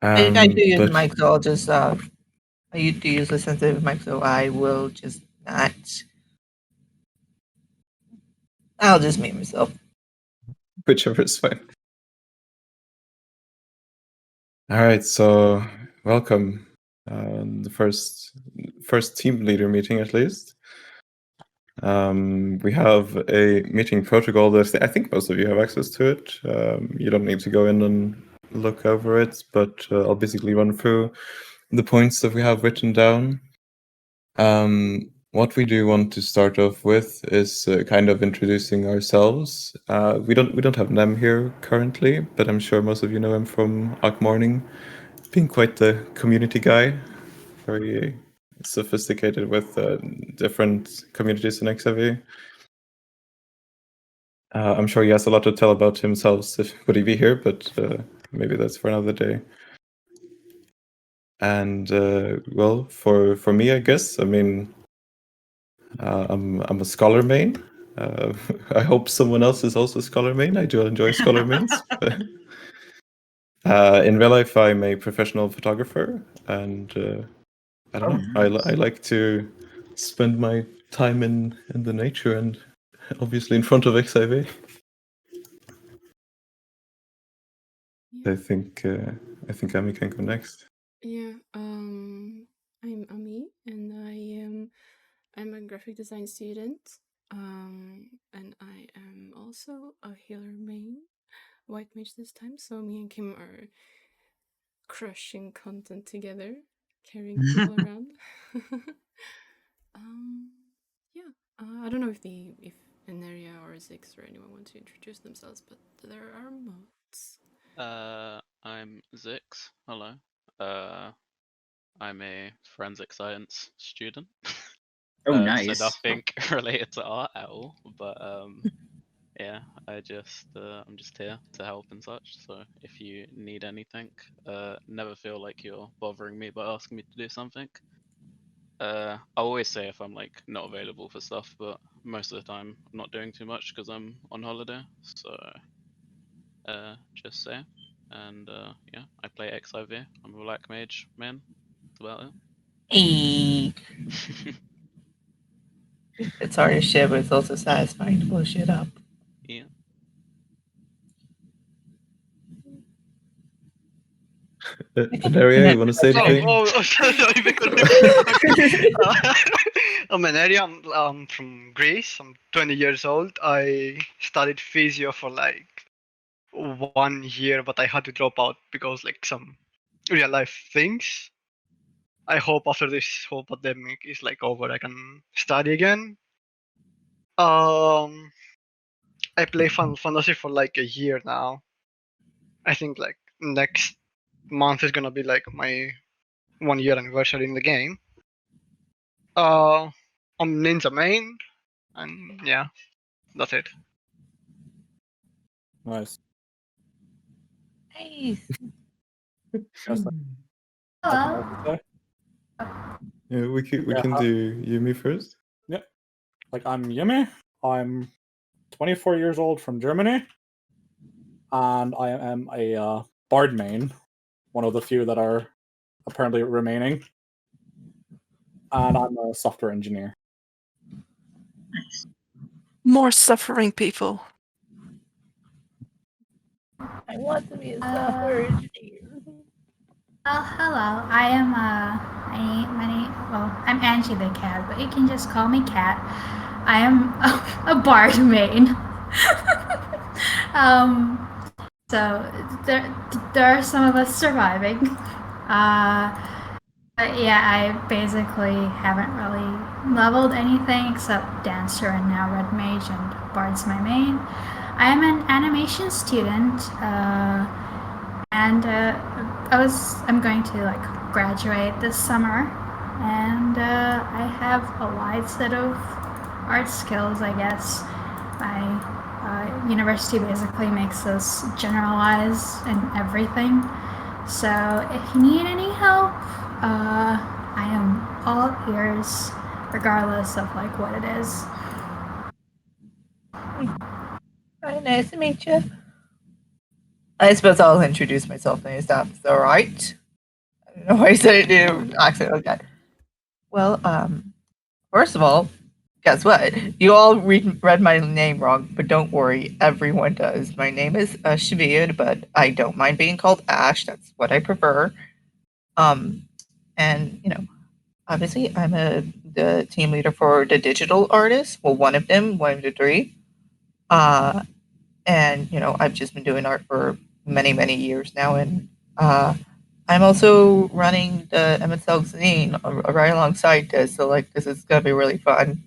I do use the But mic, so I'll just I do use a sensitive mic, so I will just not. I'll just mute myself. whichever is fine. All right, so welcome. The first team leader meeting, at least. We have a meeting protocol that I think most of you have access to it. You don't need to go in and look over it, but I'll basically run through the points that we have written down. What we do want to start off with is kind of introducing ourselves. We don't have Nem here currently, but I'm sure most of you know him from Arc Morning, being quite the community guy, very sophisticated with different communities in XIV. I'm sure he has a lot to tell about himself. Would he be here? But maybe that's for another day. And well, for me, I guess. I mean, I'm a scholar main. I hope someone else is also a scholar main. I do enjoy scholar mains. In real life, I'm a professional photographer, and I don't know. I like to spend my time in the nature and obviously in front of XIV. Yeah. I think Ami can go next. Yeah, I'm Ami, and I'm a graphic design student, and I am also a healer main, white mage this time. So me and Kim are crushing content together, carrying people around. Yeah, I don't know if Eneria or Zix or anyone want to introduce themselves, but there are mods. I'm Zix. Hello. I'm a forensic science student. Oh, nice. So nothing related to art at all, but yeah, I'm just here to help and such. So if you need anything, never feel like you're bothering me by asking me to do something. I always say if I'm like not available for stuff, but most of the time I'm not doing too much because I'm on holiday. So just say. And yeah, I play XIV. I'm a black mage man. That's about Hey. it. It's hard as shit, but it's also satisfying to blow shit up. Yeah. Eneria, you want to say anything? Sorry, because I'm Eneria. I'm from Greece. I'm 20 years old. I studied physio for like 1 year, but I had to drop out because like some real life things. I hope after this whole pandemic is like over, I can study again. I play Final Fantasy for like a year now. I think like next month is gonna be like my 1 year anniversary in the game. I'm Ninja main, and yeah, that's it. Nice. Nice. Hello. Yeah, we can do Yumi first. Yep. Like, I'm Yumi. I'm 24 years old from Germany. And I am a bard main, one of the few that are apparently remaining. And I'm a software engineer. More suffering people. I want to be a software engineer. Hello. I am I'm Angie the cat, but you can just call me Cat. I am a bard main. So there are some of us surviving. But yeah, I basically haven't really leveled anything except Dancer and now Red Mage, and Bard's my main. I am an animation student, and I'm going to like graduate this summer, and I have a wide set of art skills, I guess. My university basically makes us generalize in everything. So if you need any help, I am all ears, regardless of like what it is. Hi, nice to meet you. I suppose I'll introduce myself next time. Is that all right? I don't know why I said it in an accent like that. Well, first of all, guess what? You all read my name wrong, but don't worry, everyone does. My name is Shavid, but I don't mind being called Ash. That's what I prefer. And obviously, I'm the team leader for the digital artists. Well, one of them, one of the three. And I've just been doing art for many, many years now, and I'm also running the MSL zine right alongside this. So this is gonna be really fun.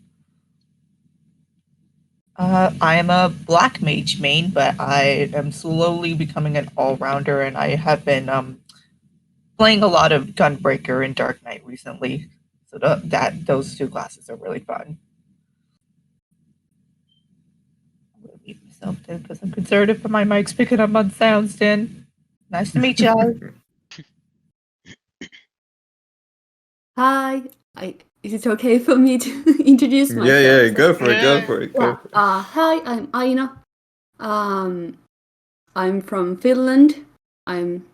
I am a black mage main, but I am slowly becoming an all-rounder, and I have been playing a lot of Gunbreaker and Dark Knight recently. So those two classes are really fun. I'm gonna mute myself there because I'm concerned if my mic's picking up on sounds. Then, nice to meet y'all. Hi. Is it okay for me to introduce myself? Yeah, go for it, Yeah. go for it, go Yeah. for it. Hi, I'm Aina. I'm from Finland. I'm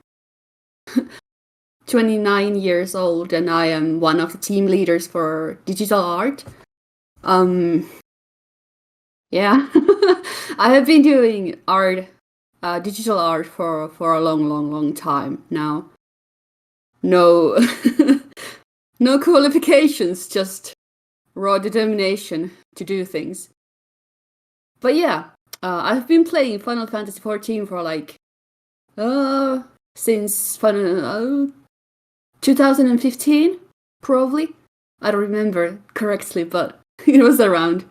29 years old, and I am one of the team leaders for digital art. Yeah, I have been doing art, digital art for a long time now. No, no qualifications, just raw determination to do things. But yeah, I've been playing Final Fantasy XIV for since 2015, probably. I don't remember correctly, but it was around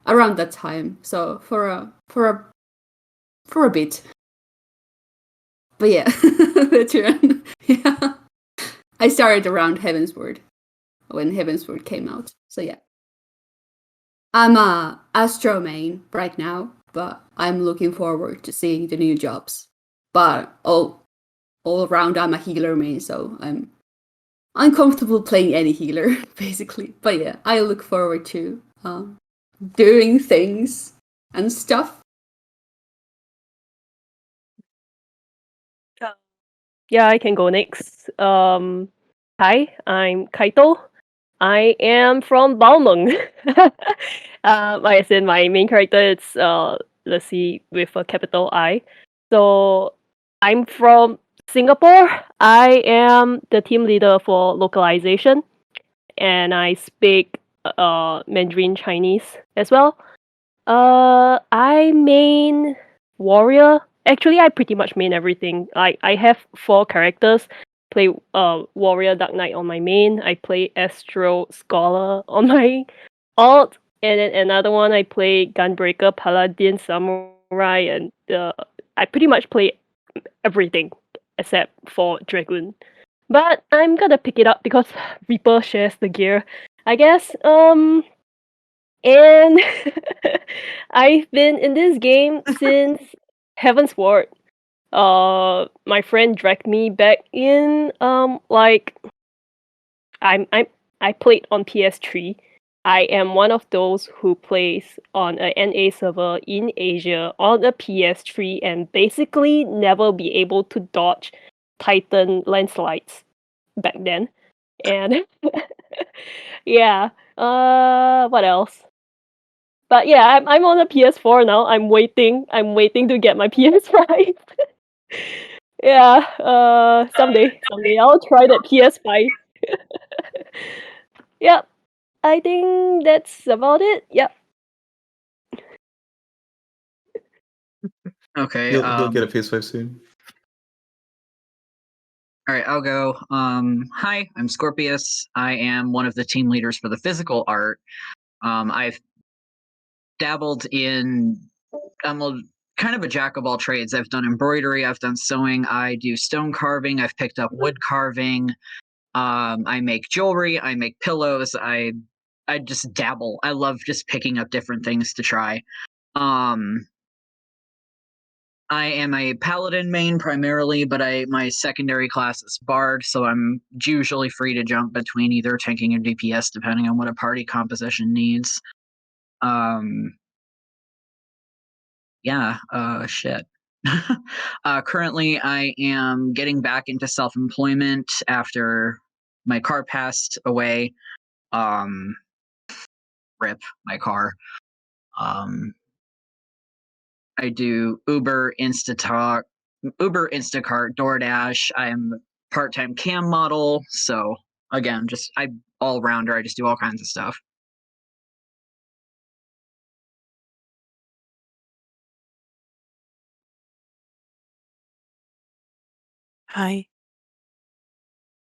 that time. So for a bit. But yeah, veteran. Yeah, I started around Heavensward when Heavensward came out. So yeah. I'm a Astro main right now, but I'm looking forward to seeing the new jobs. But all around, I'm a healer main, so I'm uncomfortable playing any healer, basically. But yeah, I look forward to doing things and stuff. Yeah, I can go next. Hi, I'm Kaito. I am from Balmung. Like I said, my main character is let's see, with a capital I. So I'm from Singapore. I am the team leader for localization, and I speak Mandarin Chinese as well. I main warrior. Actually, I pretty much main everything. I have 4 characters. Play warrior Dark Knight on my main. I play Astro Scholar on my alt, and then another one I play Gunbreaker Paladin Samurai, and I pretty much play everything except for Dragoon. But I'm gonna pick it up because Reaper shares the gear, I guess. And I've been in this game since Heavensward. My friend dragged me back in. I played on PS3. I am one of those who plays on a NA server in Asia on a PS3 and basically never be able to dodge Titan landslides back then. And yeah, what else? But yeah, I'm on a PS4 now. I'm waiting to get my PS5. Yeah, someday I'll try that PS5. Yep, I think that's about it. Yep. Okay. He'll get a PS5 soon. All right, I'll go. Hi, I'm Scorpius. I am one of the team leaders for the physical art. I've dabbled in. I'm kind of a jack of all trades. I've done embroidery. I've done sewing. I do stone carving. I've picked up wood carving. I make jewelry. I make pillows. I just dabble. I love just picking up different things to try. I am a paladin main primarily, but my secondary class is bard, so I'm usually free to jump between either tanking or DPS depending on what a party composition needs. Yeah, shit. Currently, I am getting back into self-employment after my car passed away. Rip my car. I do Uber, Instacart, DoorDash. I am a part-time cam model. So again, just I all rounder. I just do all kinds of stuff. Hi.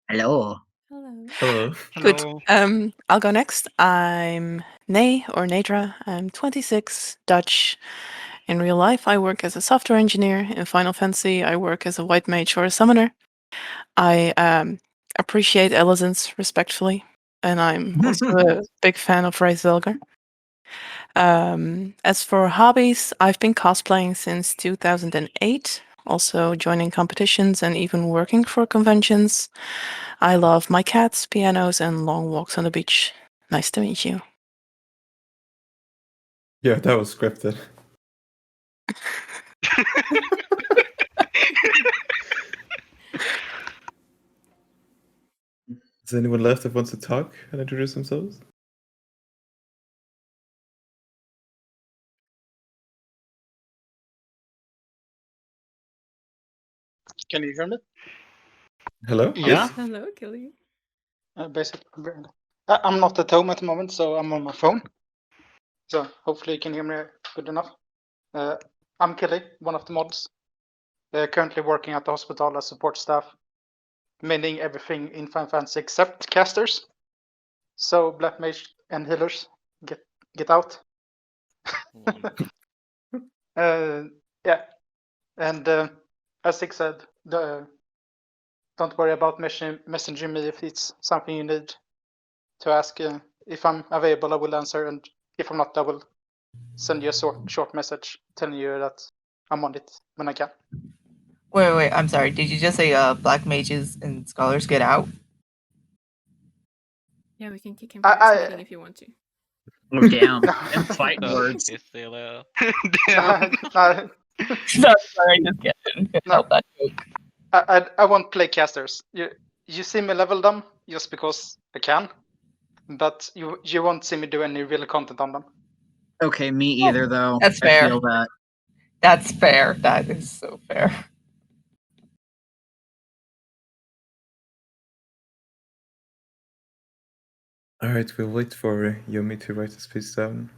Hello. Hello. Hello. Good. Hello. I'll go next. I'm Nay or Nadra. I'm 26, Dutch. In real life, I work as a software engineer. In Final Fantasy, I work as a white mage or a summoner. I appreciate elephants respectfully, and I'm also a big fan of Ray Zelger. As for hobbies, I've been cosplaying since 2008, also joining competitions and even working for conventions. I love my cats, pianos, and long walks on the beach. Nice to meet you. Yeah, that was scripted. Is anyone left that wants to talk and introduce themselves? Can you hear me? Hello? Yeah. Hello, Killy. Basically, I'm not at home at the moment, so I'm on my phone. So hopefully you can hear me good enough. I'm Killy, one of the mods. Currently working at the hospital as support staff, maining everything in Final Fantasy except casters. So Black Mage and healers, get out. Yeah, and as Sig said, don't worry about messaging me if it's something you need to ask. If I'm available, I will answer, and if I'm not, I will send you a short message telling you that I'm on it when I can. Wait, I'm sorry. Did you just say black mages and scholars get out? Yeah, we can kick him from this meeting if you want to. Oh damn! Them fighting words. See you later. Damn. Sorry, I just can't help that joke. I won't play casters. You see me level them just because I can, but you won't see me do any real content on them. Okay, me either though. That's I fair. feel that. That's fair. That is so fair. All right, we'll wait for Yomi to write his piece down.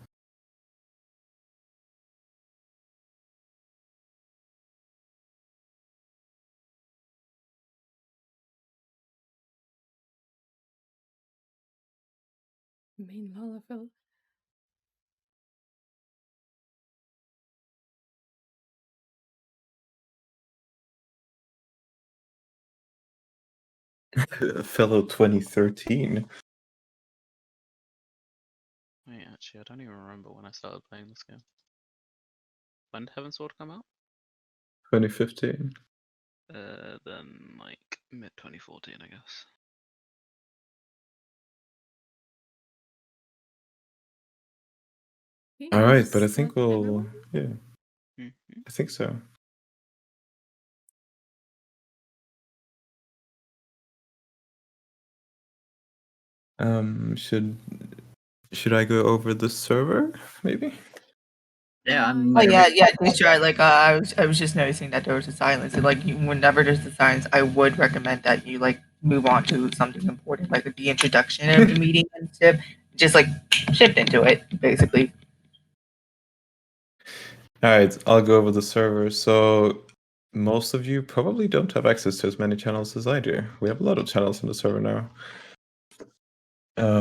Main Lalafell. Fellow 2013. Wait, actually, I don't even remember when I started playing this game. When did Heavensward come out? 2015. Then like mid 2014, I guess. All right, but I think we'll. Yeah. Mm-hmm. I think so. Should I go over the server maybe? Yeah, Oh yeah, just try. Like I was just noticing that there was a silence. And, like whenever there's a silence, I would recommend that you like move on to something important, like the introduction of the meeting and stuff. Just like shift into it, basically. All right, I'll go over the server. So most of you probably don't have access to as many channels as I do. We have a lot of channels in the server now.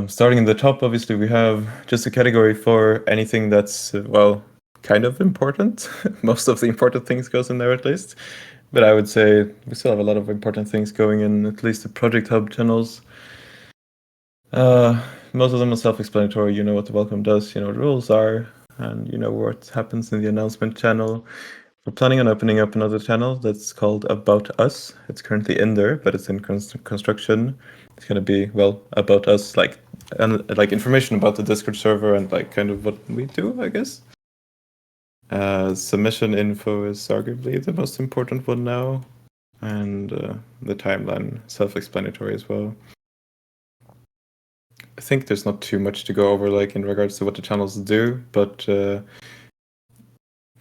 Starting in the top, obviously, we have just a category for anything that's, well, kind of important. Most of the important things goes in there at least. But I would say we still have a lot of important things going in at least the Project Hub channels. Most of them are self-explanatory. You know what the welcome does, you know what the rules are, and you know what happens in the announcement channel. We're planning on opening up another channel that's called About Us. It's currently in there, but it's in construction. It's going to be, well, about us, like information about the Discord server and like kind of what we do, I guess. Submission info is arguably the most important one now, and the timeline, self-explanatory as well. I think there's not too much to go over, like in regards to what the channels do, but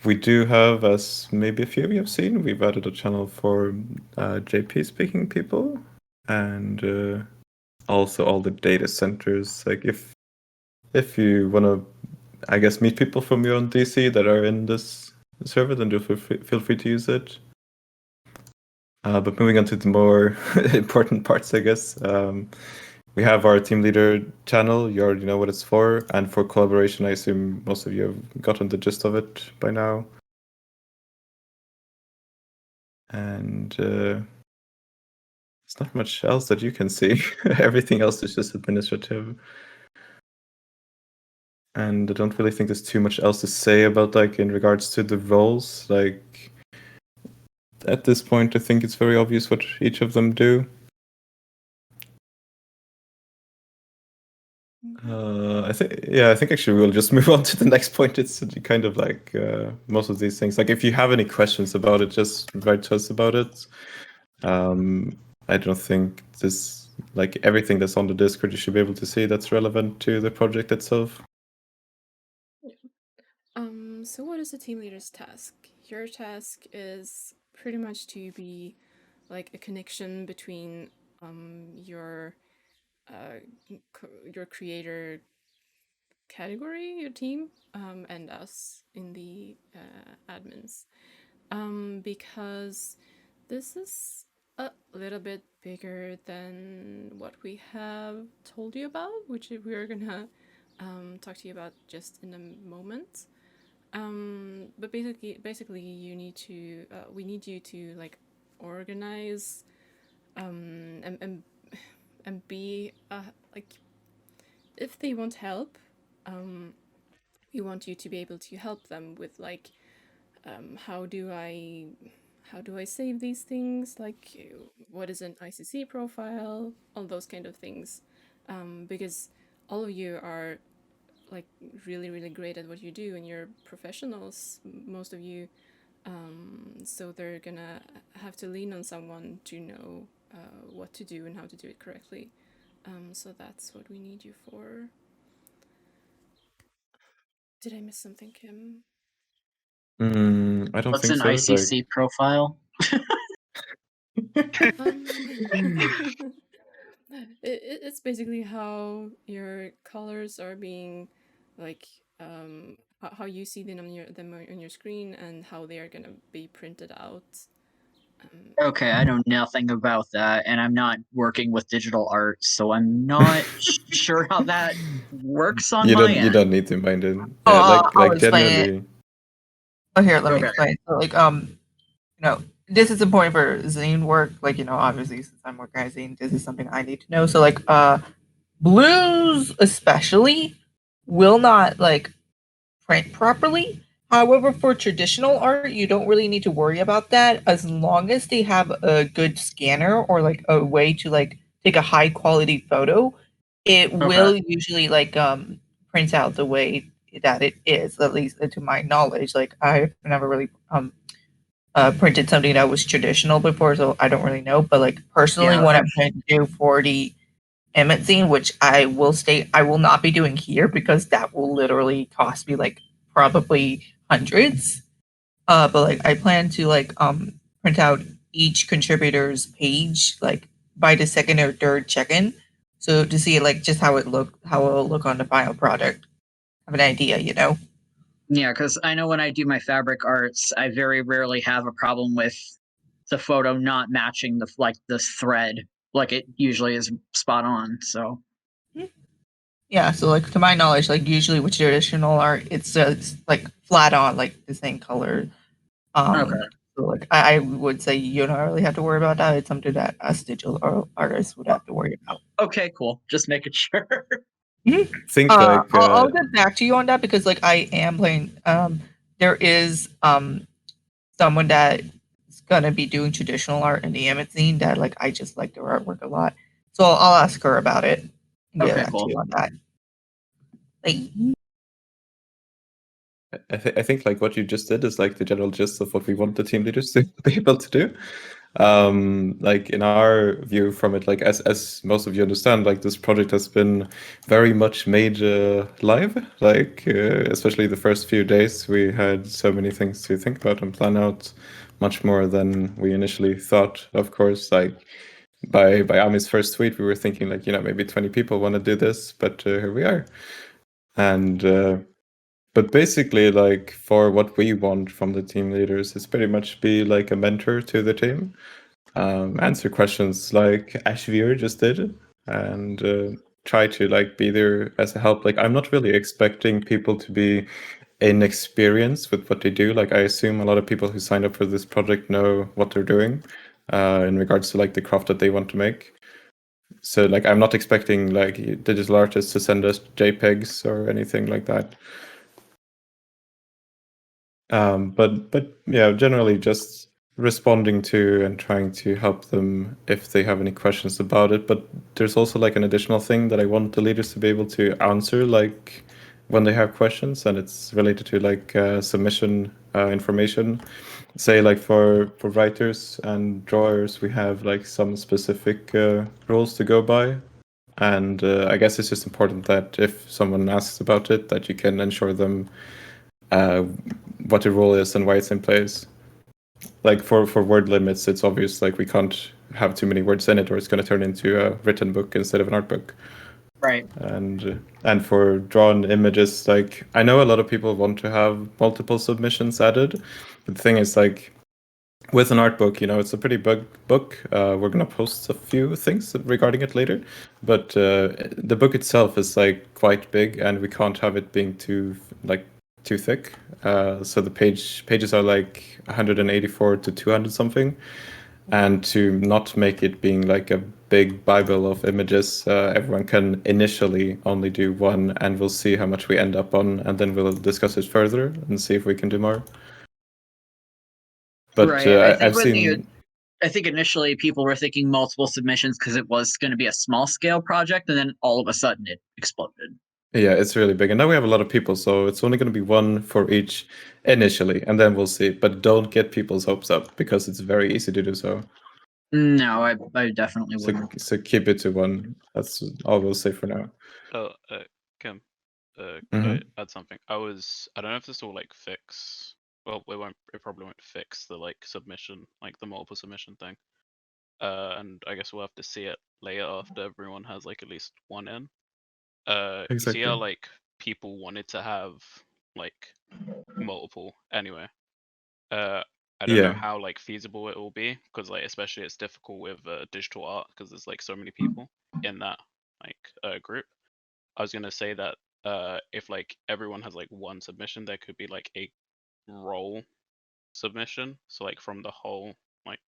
we do have, as maybe a few of you have seen, we've added a channel for JP speaking people, and also all the data centers. Like if you want to, I guess, meet people from your own DC that are in this server, then do feel free to use it. But moving on to the more important parts, I guess. We have our team leader channel. You already know what it's for. And for collaboration, I assume most of you have gotten the gist of it by now. And there's not much else that you can see. Everything else is just administrative. And I don't really think there's too much else to say about, like, in regards to the roles. Like, at this point, I think it's very obvious what each of them do. I think actually we'll just move on to the next point. It's kind of like most of these things. Like, if you have any questions about it, just write to us about it. I don't think this, like, everything that's on the Discord, you should be able to see that's relevant to the project itself. So what is the team leader's task? Your task is pretty much to be like a connection between your creator category, your team, and us in the admins, because this is a little bit bigger than what we have told you about, which we're gonna talk to you about just in a moment. But basically, you need to we need you to, like, organize and be like, if they want help, we want you to be able to help them with, like, how do I save these things, like, what is an ICC profile, all those kind of things, because all of you are, like, really, really great at what you do, and you're professionals, most of you, so they're gonna have to lean on someone to know what to do and how to do it correctly. So that's what we need you for. Did I miss something, Kim? I don't What's think an so. ICC profile? It's basically how your colors are being, like, how you see them on your screen, and how they are gonna be printed out. Okay, I know nothing about that, and I'm not working with digital art, so I'm not sure how that works on my end. You don't need to mind it. Oh, Yeah, I'll explain it. genuinely. Oh, here, let me Okay. explain. So, like, this is important for zine work. Like, obviously, since I'm working on zine, this is something I need to know. So, like, blues especially will not, like, print properly. However, for traditional art, you don't really need to worry about that as long as they have a good scanner or, like, a way to, like, take a high quality photo. It will usually, like, print out the way that it is, at least to my knowledge. Like, I've never really printed something that was traditional before, so I don't really know. But, like, personally, Yeah, what I'm trying to do for the Emmett zine, which I will state I will not be doing here because that will literally cost me, like, probably hundreds. But, like, I plan to, like, print out each contributor's page, like, by the second or third check-in, so to see, like, just how it'll look on the final product. Have an idea, Yeah, because I know when I do my fabric arts, I very rarely have a problem with the photo not matching the thread. Like, it usually is spot on. So Yeah, so, like, to my knowledge, like, usually with traditional art, it's like flat on, like, the same color. Okay. So, like, I would say you don't really have to worry about that. It's something that us digital artists would have to worry about. Okay, cool. Just making sure. Think like I'll get back to you on that because, like, I am playing. There is someone that is gonna be doing traditional art in the Emmett zine that, like, I just like their artwork a lot. So I'll ask her about it and get Okay, back cool. to you on that. Like, I think like what you just did is like the general gist of what we want the team leaders to be able to do. Like in our view from it, like as most of you understand, like this project has been very much made live. Like especially the first few days, we had so many things to think about and plan out, much more than we initially thought. Of course, like by Ami's first tweet, we were thinking like, you know, maybe 20 people want to do this, but here we are. And but basically, like for what we want from the team leaders is pretty much be like a mentor to the team, answer questions like Ashvir just did, and try to like be there as a help. Like I'm not really expecting people to be inexperienced with what they do. Like I assume a lot of people who signed up for this project know what they're doing in regards to like the craft that they want to make. So like I'm not expecting like digital artists to send us JPEGs or anything like that. But yeah, generally just responding to and trying to help them if they have any questions about it. But there's also like an additional thing that I want the leaders to be able to answer, like when they have questions, and it's related to like submission information. Say like for writers and drawers, we have like some specific rules to go by. And I guess it's just important that if someone asks about it, that you can ensure them what the rule is and why it's in place. Like for word limits, it's obvious like we can't have too many words in it, or it's going to turn into a written book instead of an art book. Right. And for drawn images, like I know a lot of people want to have multiple submissions added, but the thing is like with an art book, you know, it's a pretty big book. We're gonna post a few things regarding it later, but the book itself is like quite big, and we can't have it being too thick. So the pages are like 184 to 200 something, and to not make it being like a big Bible of images, everyone can initially only do one, and we'll see how much we end up on, and then we'll discuss it further and see if we can do more. But Right. I've seen. I think initially people were thinking multiple submissions because it was going to be a small scale project, and then all of a sudden it exploded. Yeah, it's really big. And now we have a lot of people, so it's only going to be one for each initially, and then we'll see. But don't get people's hopes up, because it's very easy to do so. No, I definitely wouldn't. So keep it to one. That's all we'll say for now. Oh, Kim, could Mhm. I add something? I don't know if this will like fix. Well, it probably won't fix the like submission, like the multiple submission thing. And I guess we'll have to see it later after everyone has like at least one in. You see how Exactly. like people wanted to have like multiple anyway. I don't know Yeah. how like feasible it will be, because like especially it's difficult with digital art because there's like so many people in that like group. I was gonna say that if like everyone has like one submission, there could be like a role submission. So like from the whole like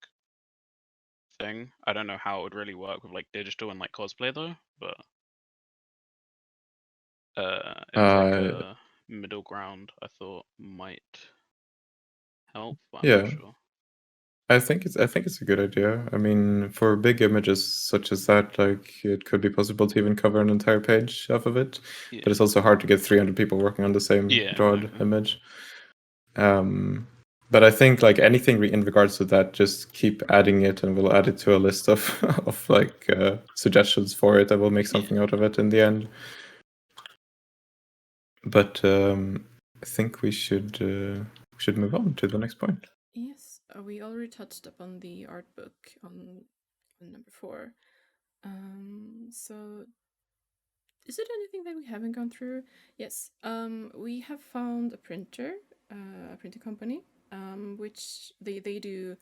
thing. I don't know how it would really work with like digital and like cosplay though, but it was like a middle ground I thought might help, but I'm Yeah. not sure. I think it's a good idea. I mean, for big images such as that, like it could be possible to even cover an entire page off of it. Yeah. But it's also hard to get 300 people working on the same drawn exactly. image. But I think like anything in regards to that, just keep adding it, and we'll add it to a list of of like suggestions for it, and we'll make something out of it in the end. But I think we should move on to the next point. Yes, we already touched upon the art book on number 4. So is it anything that we haven't gone through? Yes. We have found a printer company, which they do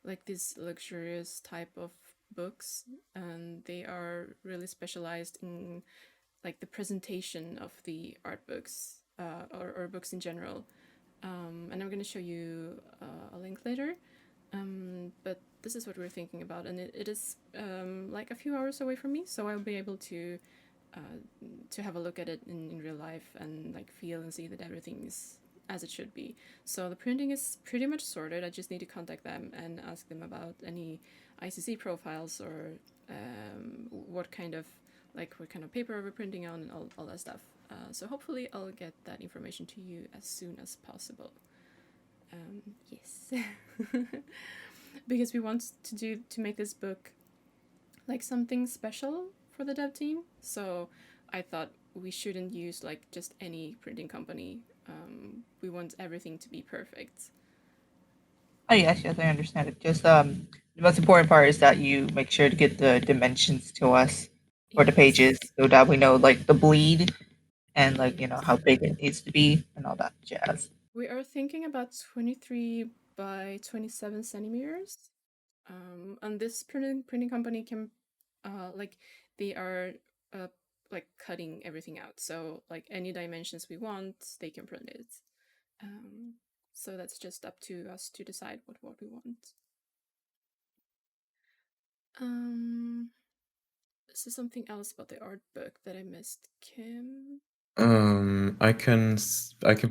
like this luxurious type of books, and they are really specialized in like the presentation of the art books or books in general. And I'm going to show you a link later. But this is what we're thinking about, and it is like a few hours away from me, so I'll be able to have a look at it in real life and like feel and see that everything is as it should be. So the printing is pretty much sorted. I just need to contact them and ask them about any ICC profiles or what kind of paper we're printing on and all that stuff. So hopefully I'll get that information to you as soon as possible. Yes, because we want to make this book like something special for the dev team. So I thought we shouldn't use like just any printing company. We want everything to be perfect. Oh yes, I understand it. Just the most important part is that you make sure to get the dimensions to us for the pages so that we know like the bleed and like how big it needs to be and all that jazz. We are thinking about 23 by 27 centimeters. And this printing company can like they are like cutting everything out, so like any dimensions we want they can print it. So that's just up to us to decide what we want. This is something else about the art book that I missed, Kim. I can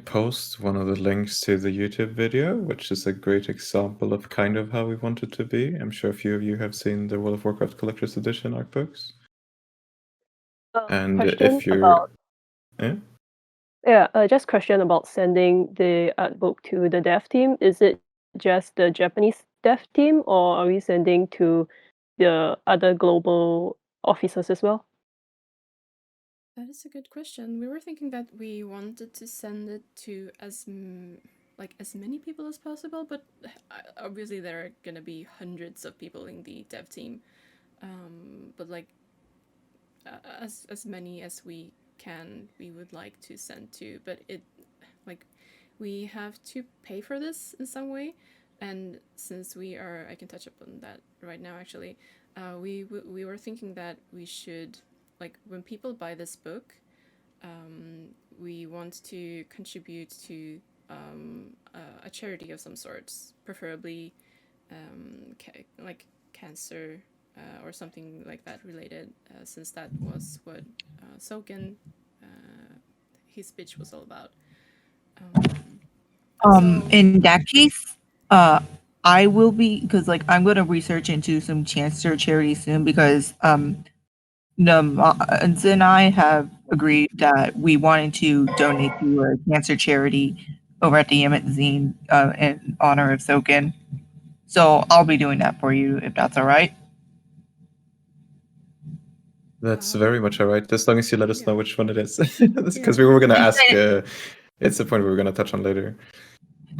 post one of the links to the YouTube video, which is a great example of kind of how we want it to be. I'm sure a few of you have seen the World of Warcraft Collector's Edition art books. And Question if you're, about yeah, just question about sending the art book to the dev team. Is it just the Japanese dev team, or are we sending to the other global officers as well? That is a good question. We were thinking that we wanted to send it to as many people as possible, but obviously there are gonna be hundreds of people in the dev team. But like as many as we can, we would like to send to. But it like we have to pay for this in some way, and since I can touch upon that right now actually. We were thinking that we should, like, when people buy this book, we want to contribute to a charity of some sorts, preferably like cancer or something like that related, since that was what Soken, his pitch was all about. In that case, I will be, because like I'm going to research into some cancer charities soon because Nams and I have agreed that we wanted to donate to a cancer charity over at the Emmett Zine in honor of Soken. So I'll be doing that for you if that's all right. that's very much all right, as long as you let us know which one it is. Because we were going to ask, it's the point we were going to touch on later.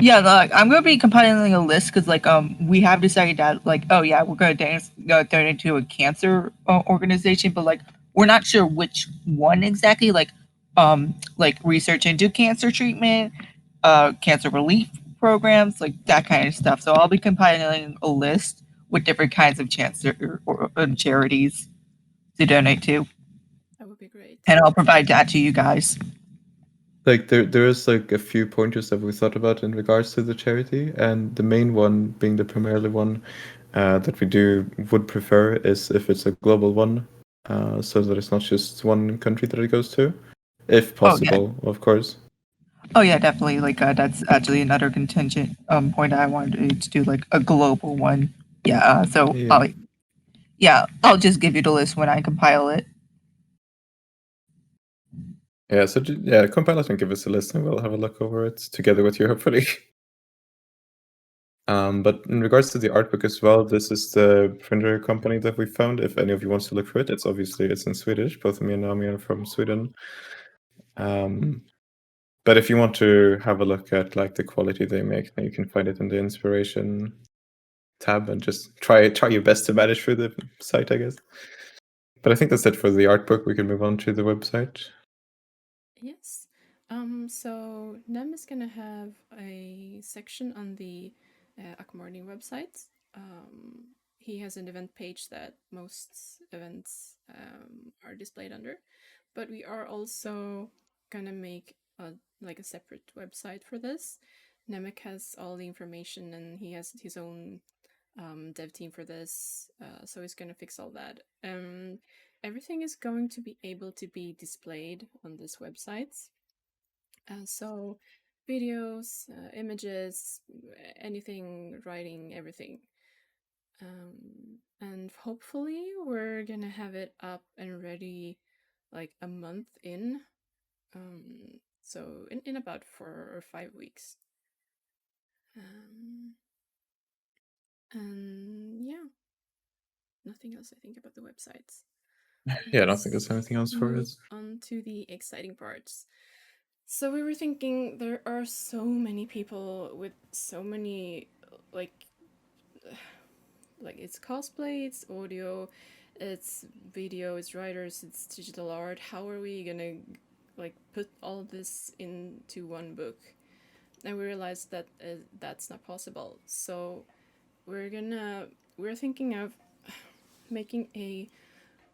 Yeah, like I'm gonna be compiling a list because like we have decided that like we're gonna donate to a cancer organization, but like we're not sure which one exactly. Like research into cancer treatment, cancer relief programs, like that kind of stuff. So I'll be compiling a list with different kinds of cancer or charities to donate to. That would be great. And I'll provide that to you guys. Like there is like a few pointers that we thought about in regards to the charity, and the main one being the primarily one that we would prefer is if it's a global one, so that it's not just one country that it goes to, if possible, of course. Oh yeah, definitely. Like that's actually another contingent point I wanted to do, like a global one. Yeah. So I'll just give you the list when I compile it. Yeah, so compile it and give us a list and we'll have a look over it together with you, hopefully. But in regards to the art book as well, this is the printer company that we found. If any of you wants to look for it, it's in Swedish. Both me and Naomi are from Sweden. But if you want to have a look at like the quality they make, then you can find it in the inspiration tab and just try your best to manage through the site, I guess. But I think that's it for the art book. We can move on to the website. Yes. So Nem is gonna have a section on the Akmorning website. He has an event page that most events are displayed under, but we are also gonna make a separate website for this. Nemec has all the information and he has his own dev team for this, so he's gonna fix all that. Everything is going to be able to be displayed on this website. So videos, images, anything, writing, everything. And hopefully we're gonna have it up and ready like a month in. So in about 4 or 5 weeks. And yeah, nothing else I think about the websites. Yeah, I don't think there's anything else for Move it. on to the exciting parts. So we were thinking there are so many people with so many like it's cosplay, it's audio, it's video, it's writers, it's digital art. How are we gonna like put all this into one book? And we realized that that's not possible. So we're thinking of making a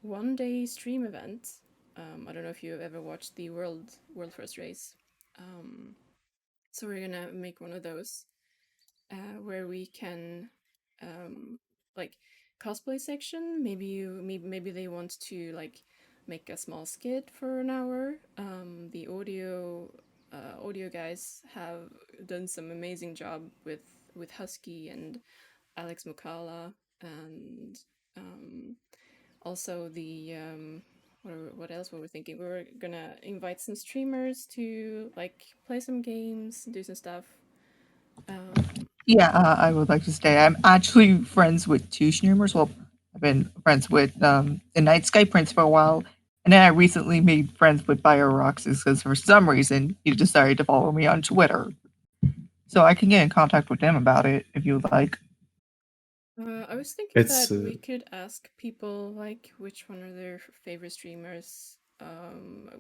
1-day stream event. I don't know if you've ever watched the World First Race. So we're gonna make one of those where we can like cosplay section. Maybe they want to like make a small skit for an hour. The audio guys have done some amazing job with Husky and Alex Mukala, and also the what else were we thinking? We were gonna invite some streamers to like play some games, do some stuff. Yeah, I would like to say I'm actually friends with 2 streamers. Well, I've been friends with the Night Sky Prince for a while, and then I recently made friends with BioRoxas because for some reason he decided to follow me on Twitter. So I can get in contact with them about it if you would like. I was thinking It's that we could ask people like which one are their favorite streamers,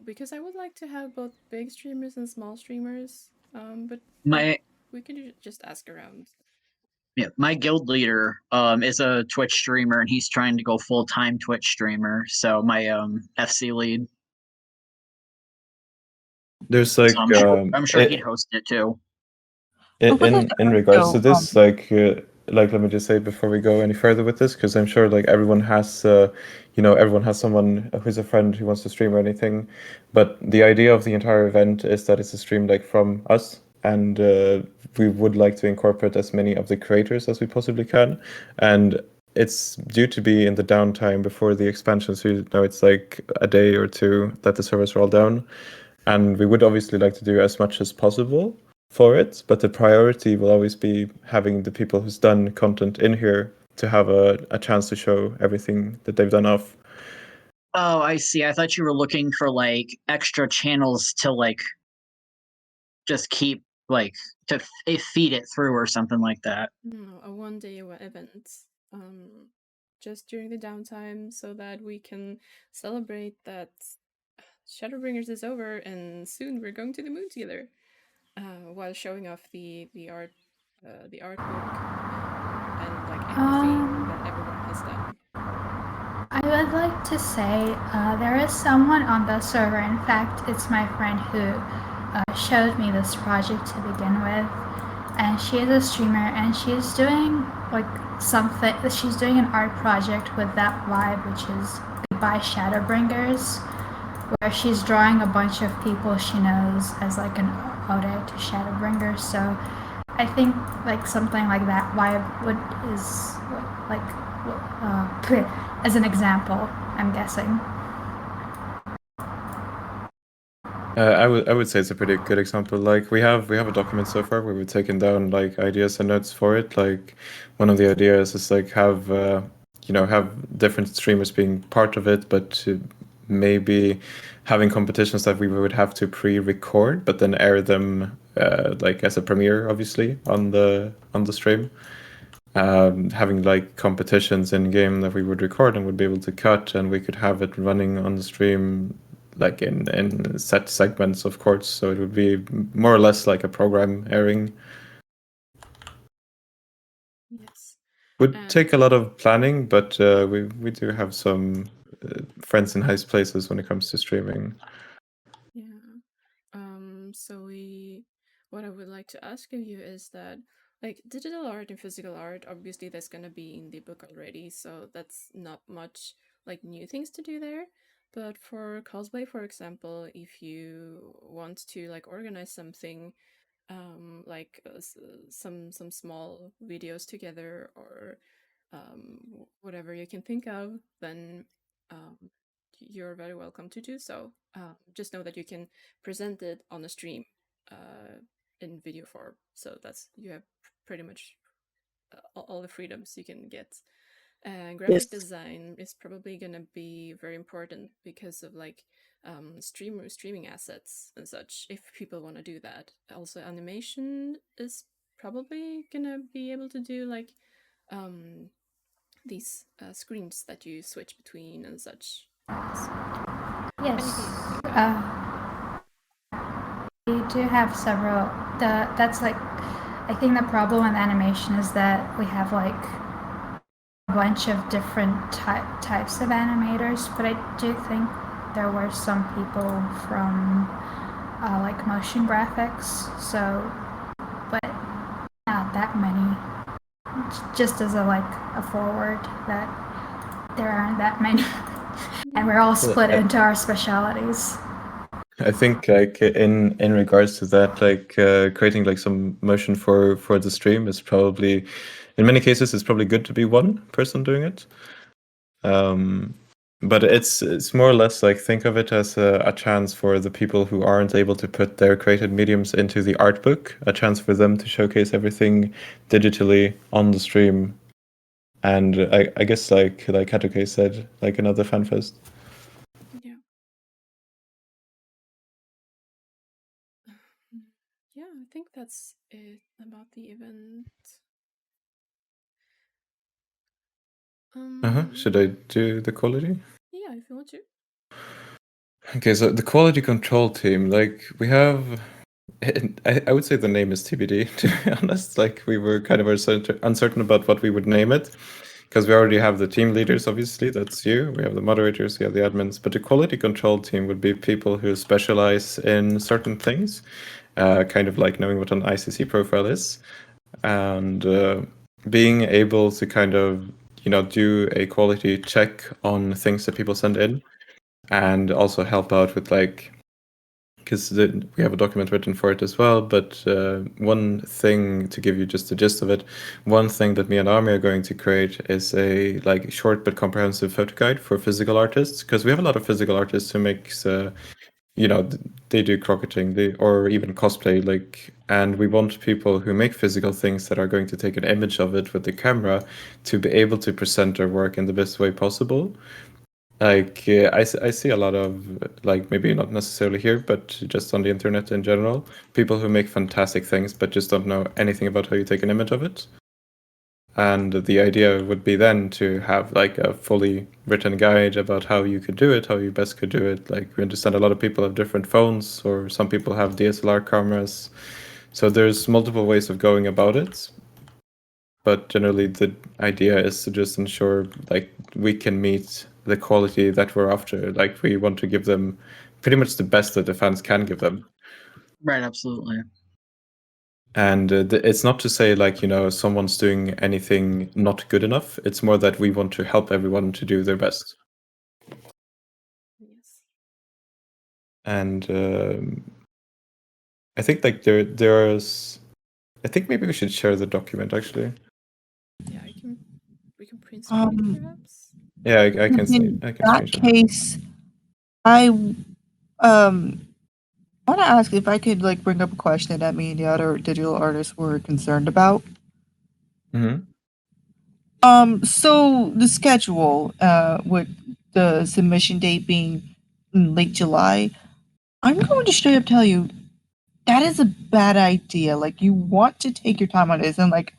because I would like to have both big streamers and small streamers. But My we could just ask around. Yeah, my guild leader is a Twitch streamer and he's trying to go full-time Twitch streamer. So my FC lead. there's like So I'm sure he'd host it too. In regards to this, like let me just say before we go any further with this, because I'm sure like everyone has everyone has someone who's a friend who wants to stream or anything, but the idea of the entire event is that it's a stream like from us, and we would like to incorporate as many of the creators as we possibly can, and it's due to be in the downtime before the expansion, so it's like a day or two that the servers are all down, and we would obviously like to do as much as possible for it, but the priority will always be having the people who's done content in here to have a chance to show everything that they've done off. Oh, I see. I thought you were looking for like extra channels to like just keep like to feed it through or something like that. No, a 1-day event. Just during the downtime so that we can celebrate that Shadowbringers is over and soon we're going to the moon together. While showing off the art, the artbook, and like everything that everyone has done. I would like to say there is someone on the server. In fact, it's my friend who showed me this project to begin with, and she is a streamer, and she's doing like something. She's doing an art project with that vibe, which is Goodbye Shadowbringers, where she's drawing a bunch of people she knows as like an ode to Shadowbringers. So I think like something like that vibe is like as an example, I'm guessing. I would say it's a pretty good example. Like we have a document so far where we've taken down like ideas and notes for it. Like one of the ideas is like have have different streamers being part of it, but maybe having competitions that we would have to pre-record, but then air them like as a premiere, obviously on the stream. Having like competitions in game that we would record and would be able to cut, and we could have it running on the stream like in set segments, of course, so it would be more or less like a program airing. Yes. Would take a lot of planning, but we do have some friends in high places when it comes to streaming. Yeah. So what I would like to ask of you is that like digital art and physical art, obviously that's gonna be in the book already, so that's not much like new things to do there. But for cosplay, for example, if you want to like organize something, like some small videos together or whatever you can think of, then you're very welcome to do so. Just know that you can present it on a stream in video form, so that's you have pretty much all the freedoms you can get. Graphic design is probably gonna be very important because of like streaming assets and such, if people want to do that. Also, animation is probably gonna be able to do like these screens that you switch between and such. Yes. We do have several. That's like, I think the problem with animation is that we have like a bunch of different types of animators, but I do think there were some people from like motion graphics, so, but not that many. Just as a forward, that there aren't that many, and we're all split into our specialities. I think like in regards to that, like creating like some motion for the stream is probably, in many cases, it's probably good to be one person doing it. But it's more or less like, think of it as a chance for the people who aren't able to put their created mediums into the art book, a chance for them to showcase everything digitally on the stream. And I guess like Hatoke said, like another fan fest. Yeah. Yeah, I think that's it about the event. Should I do the quality? Yeah, if you want to. Okay, so the quality control team, like we have, I would say the name is TBD, to be honest. Like we were kind of uncertain about what we would name it, because we already have the team leaders, obviously, that's you. We have the moderators, we have the admins, but the quality control team would be people who specialize in certain things, kind of like knowing what an ICC profile is, and being able to kind of, do a quality check on things that people send in, and also help out with like, because we have a document written for it as well, but one thing, to give you just the gist of it, one thing that me and Army are going to create is a like short but comprehensive photo guide for physical artists, because we have a lot of physical artists who makes they do crocketing, or even cosplay, like, and we want people who make physical things that are going to take an image of it with the camera to be able to present their work in the best way possible. Like I see a lot of, like, maybe not necessarily here, but just on the internet in general, people who make fantastic things but just don't know anything about how you take an image of it. And the idea would be then to have like a fully written guide about how you could do it, how you best could do it. Like, we understand a lot of people have different phones, or some people have DSLR cameras, so there's multiple ways of going about it. But generally the idea is to just ensure like we can meet the quality that we're after. Like, we want to give them pretty much the best that the fans can give them. Right, absolutely. And it's not to say like, someone's doing anything not good enough. It's more that we want to help everyone to do their best. Yes. And I think like there's, I think maybe we should share the document actually. Yeah, we can print screen perhaps. Yeah, I can see. In I can that screenshot. case, I want to ask if I could like bring up a question that me and the other digital artists were concerned about. Mm-hmm. So the schedule, with the submission date being in late July, I'm going to straight up tell you that is a bad idea. Like, you want to take your time on this, and like,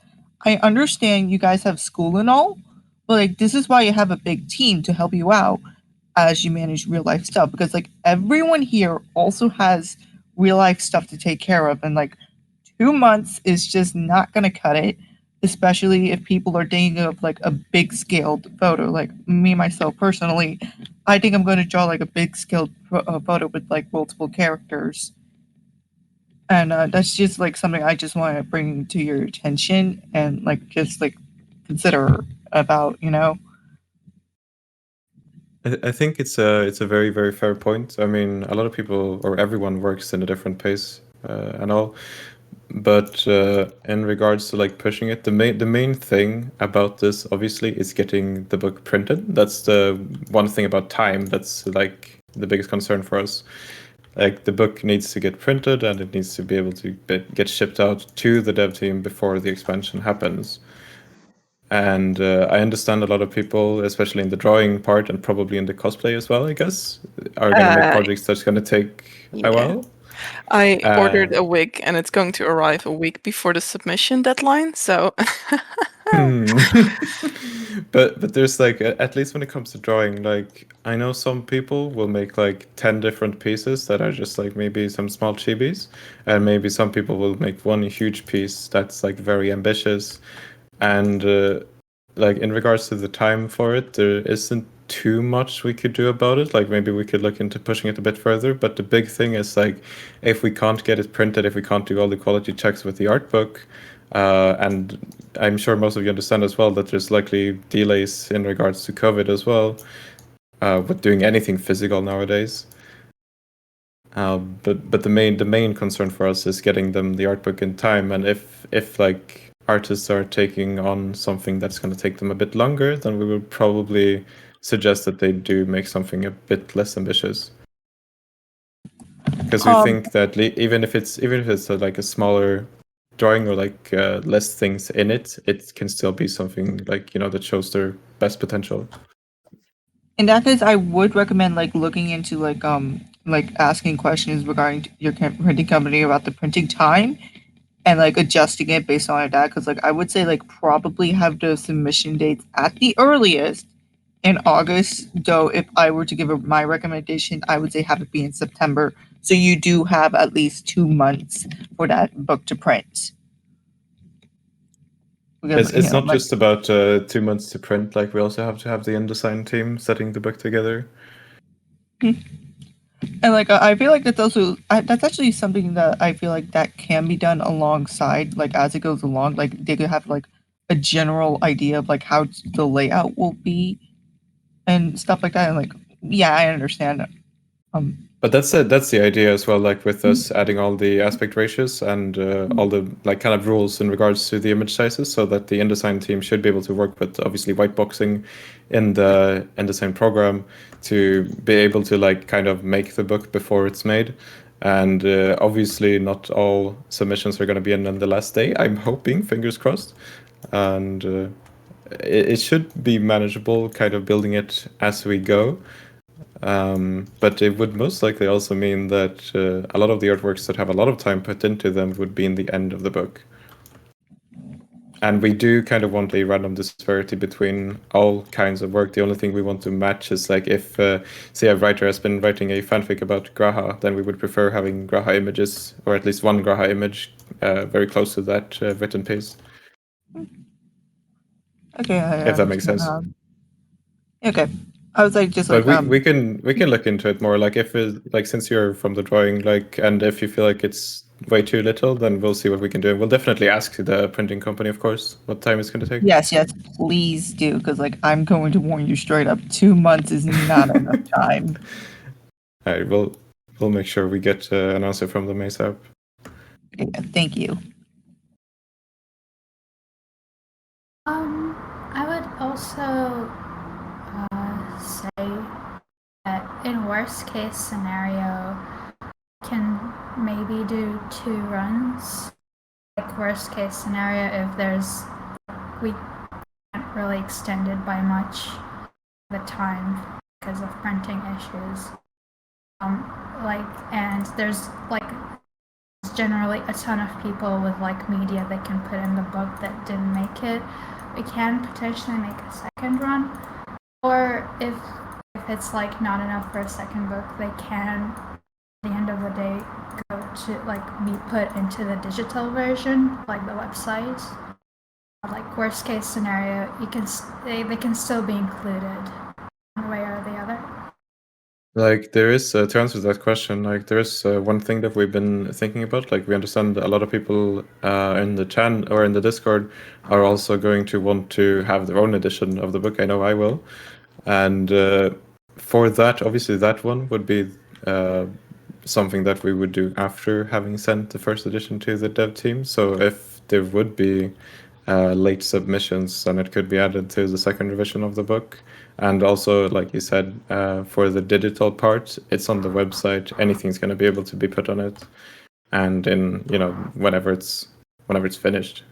I understand you guys have school and all, but like, this is why you have a big team to help you out as you manage real life stuff, because like everyone here also has real life stuff to take care of, and like 2 months is just not gonna cut it, especially if people are thinking of like a big scaled photo. Like me myself personally, I think I'm going to draw like a big scaled photo with like multiple characters, and that's just like something I just want to bring to your attention and like just like consider about, I think it's a very, very fair point. I mean, a lot of people, or everyone, works in a different pace and all. But in regards to like pushing it, the main thing about this obviously is getting the book printed. That's the one thing about time that's like the biggest concern for us. Like the book needs to get printed and it needs to be able to get shipped out to the dev team before the expansion happens. And I understand a lot of people, especially in the drawing part and probably in the cosplay as well, I guess, are going to make projects that's going to take a while. I ordered a wig and it's going to arrive a week before the submission deadline, so But there's like at least when it comes to drawing, like I know some people will make like 10 different pieces that are just like maybe some small chibis, and maybe some people will make one huge piece that's like very ambitious. And like in regards to the time for it, there isn't too much we could do about it. Like maybe we could look into pushing it a bit further, but the big thing is like if we can't get it printed, if we can't do all the quality checks with the art book, and I'm sure most of you understand as well that there's likely delays in regards to COVID as well, with doing anything physical nowadays. But the main concern for us is getting them the art book in time, and if like artists are taking on something that's going to take them a bit longer, then we will probably suggest that they do make something a bit less ambitious. Because we think that even if it's like a smaller drawing or like less things in it, it can still be something like that shows their best potential. In that case, I would recommend like looking into like asking questions regarding your printing company about the printing time, and like adjusting it based on that. Because like I would say like probably have the submission dates at the earliest in August. Though if I were to give my recommendation, I would say have it be in September. So you do have at least 2 months for that book to print. Because, It's not just about 2 months to print. Like we also have to have the InDesign team setting the book together. And like I feel like that's also that's actually something that I feel like that can be done alongside, like as it goes along. Like they could have like a general idea of like how the layout will be and stuff like that. And like I understand. But that's the idea as well. Like with us adding all the aspect ratios and all the like kind of rules in regards to the image sizes, so that the InDesign team should be able to work with obviously white boxing in the InDesign program to be able to like kind of make the book before it's made. And obviously not all submissions are going to be in on the last day. I'm hoping, fingers crossed. And it should be manageable, kind of building it as we go. But it would most likely also mean that a lot of the artworks that have a lot of time put into them would be in the end of the book. And we do kind of want a random disparity between all kinds of work. The only thing we want to match is like if, say, a writer has been writing a fanfic about Graha, then we would prefer having Graha images, or at least one Graha image, very close to that written piece. Okay, if that makes sense. Okay. I was like, just But like, we can look into it more. Like if it, like since you're from the drawing, like, and if you feel like it's way too little, then we'll see what we can do. We'll definitely ask the printing company, of course, what time it's going to take. Yes, please do, because like I'm going to warn you straight up, 2 months is not enough time. All right, we'll make sure we get an answer from them ASAP. Okay, thank you. I would also say that in worst case scenario, can maybe do 2 runs. Like worst case scenario, if we can't really extend it by much the time because of printing issues. And there's generally a ton of people with like media they can put in the book that didn't make it. We can potentially make a second run, or if it's like not enough for a second book, they can at the end of the day go to like be put into the digital version, like the website. Like worst case scenario, they can still be included one way or the other. Like there is, to answer that question, like there is one thing that we've been thinking about. Like we understand a lot of people in the chat or in the Discord are also going to want to have their own edition of the book. I know I will. And for that, obviously that one would be something that we would do after having sent the first edition to the dev team. So if there would be late submissions, then it could be added to the second revision of the book. And also, like you said, for the digital part, it's on the website. Anything's going to be able to be put on it, and in whenever it's finished.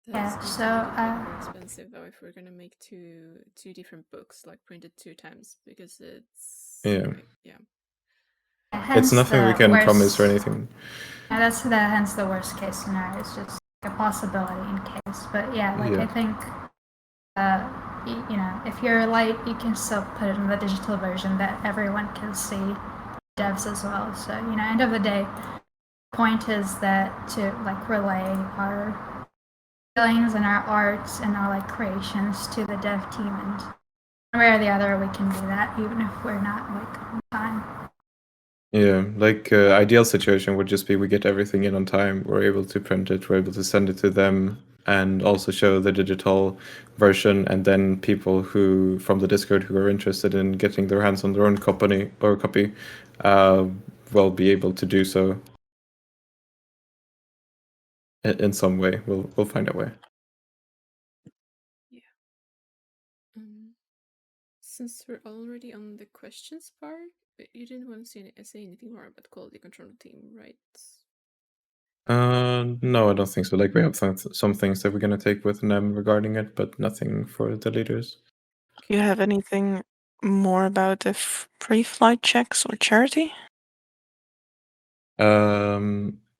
Yeah, That's so, expensive though if we're gonna make two different books, like printed 2 times, because it's Yeah. like, yeah. It's nothing we can promise or anything. Yeah, hence the worst case scenario. It's just a possibility in case. But yeah, like Yeah. I think, if you're light, you can still put it in the digital version that everyone can see, devs as well. So end of the day, point is that to like relay our feelings and our arts and our like creations to the dev team, and one way or the other we can do that even if we're not like on time. Yeah, like ideal situation would just be we get everything in on time, we're able to print it, we're able to send it to them, and also show the digital version, and then people who from the Discord who are interested in getting their hands on their own copy will be able to do so in some way. We'll find a way. Since we're already on the questions part, you didn't want to say anything more about quality control team, right? No, I don't think so. Like we have some things that we're gonna take with them regarding it, but nothing for the leaders. Do you have anything more about the pre-flight checks or charity?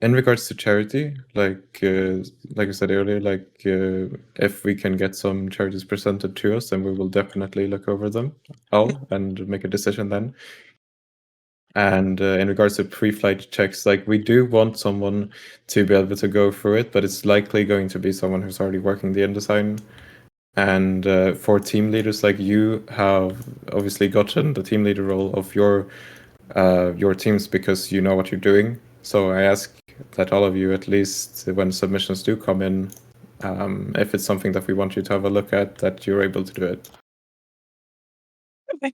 In regards to charity, like I said earlier, if we can get some charities presented to us, then we will definitely look over them all and make a decision then. And in regards to pre-flight checks, like we do want someone to be able to go through it, but it's likely going to be someone who's already working the InDesign. And for team leaders, like you have obviously gotten the team leader role of your teams because you know what you're doing. So I ask that all of you, at least when submissions do come in, if it's something that we want you to have a look at, that you're able to do it. Okay.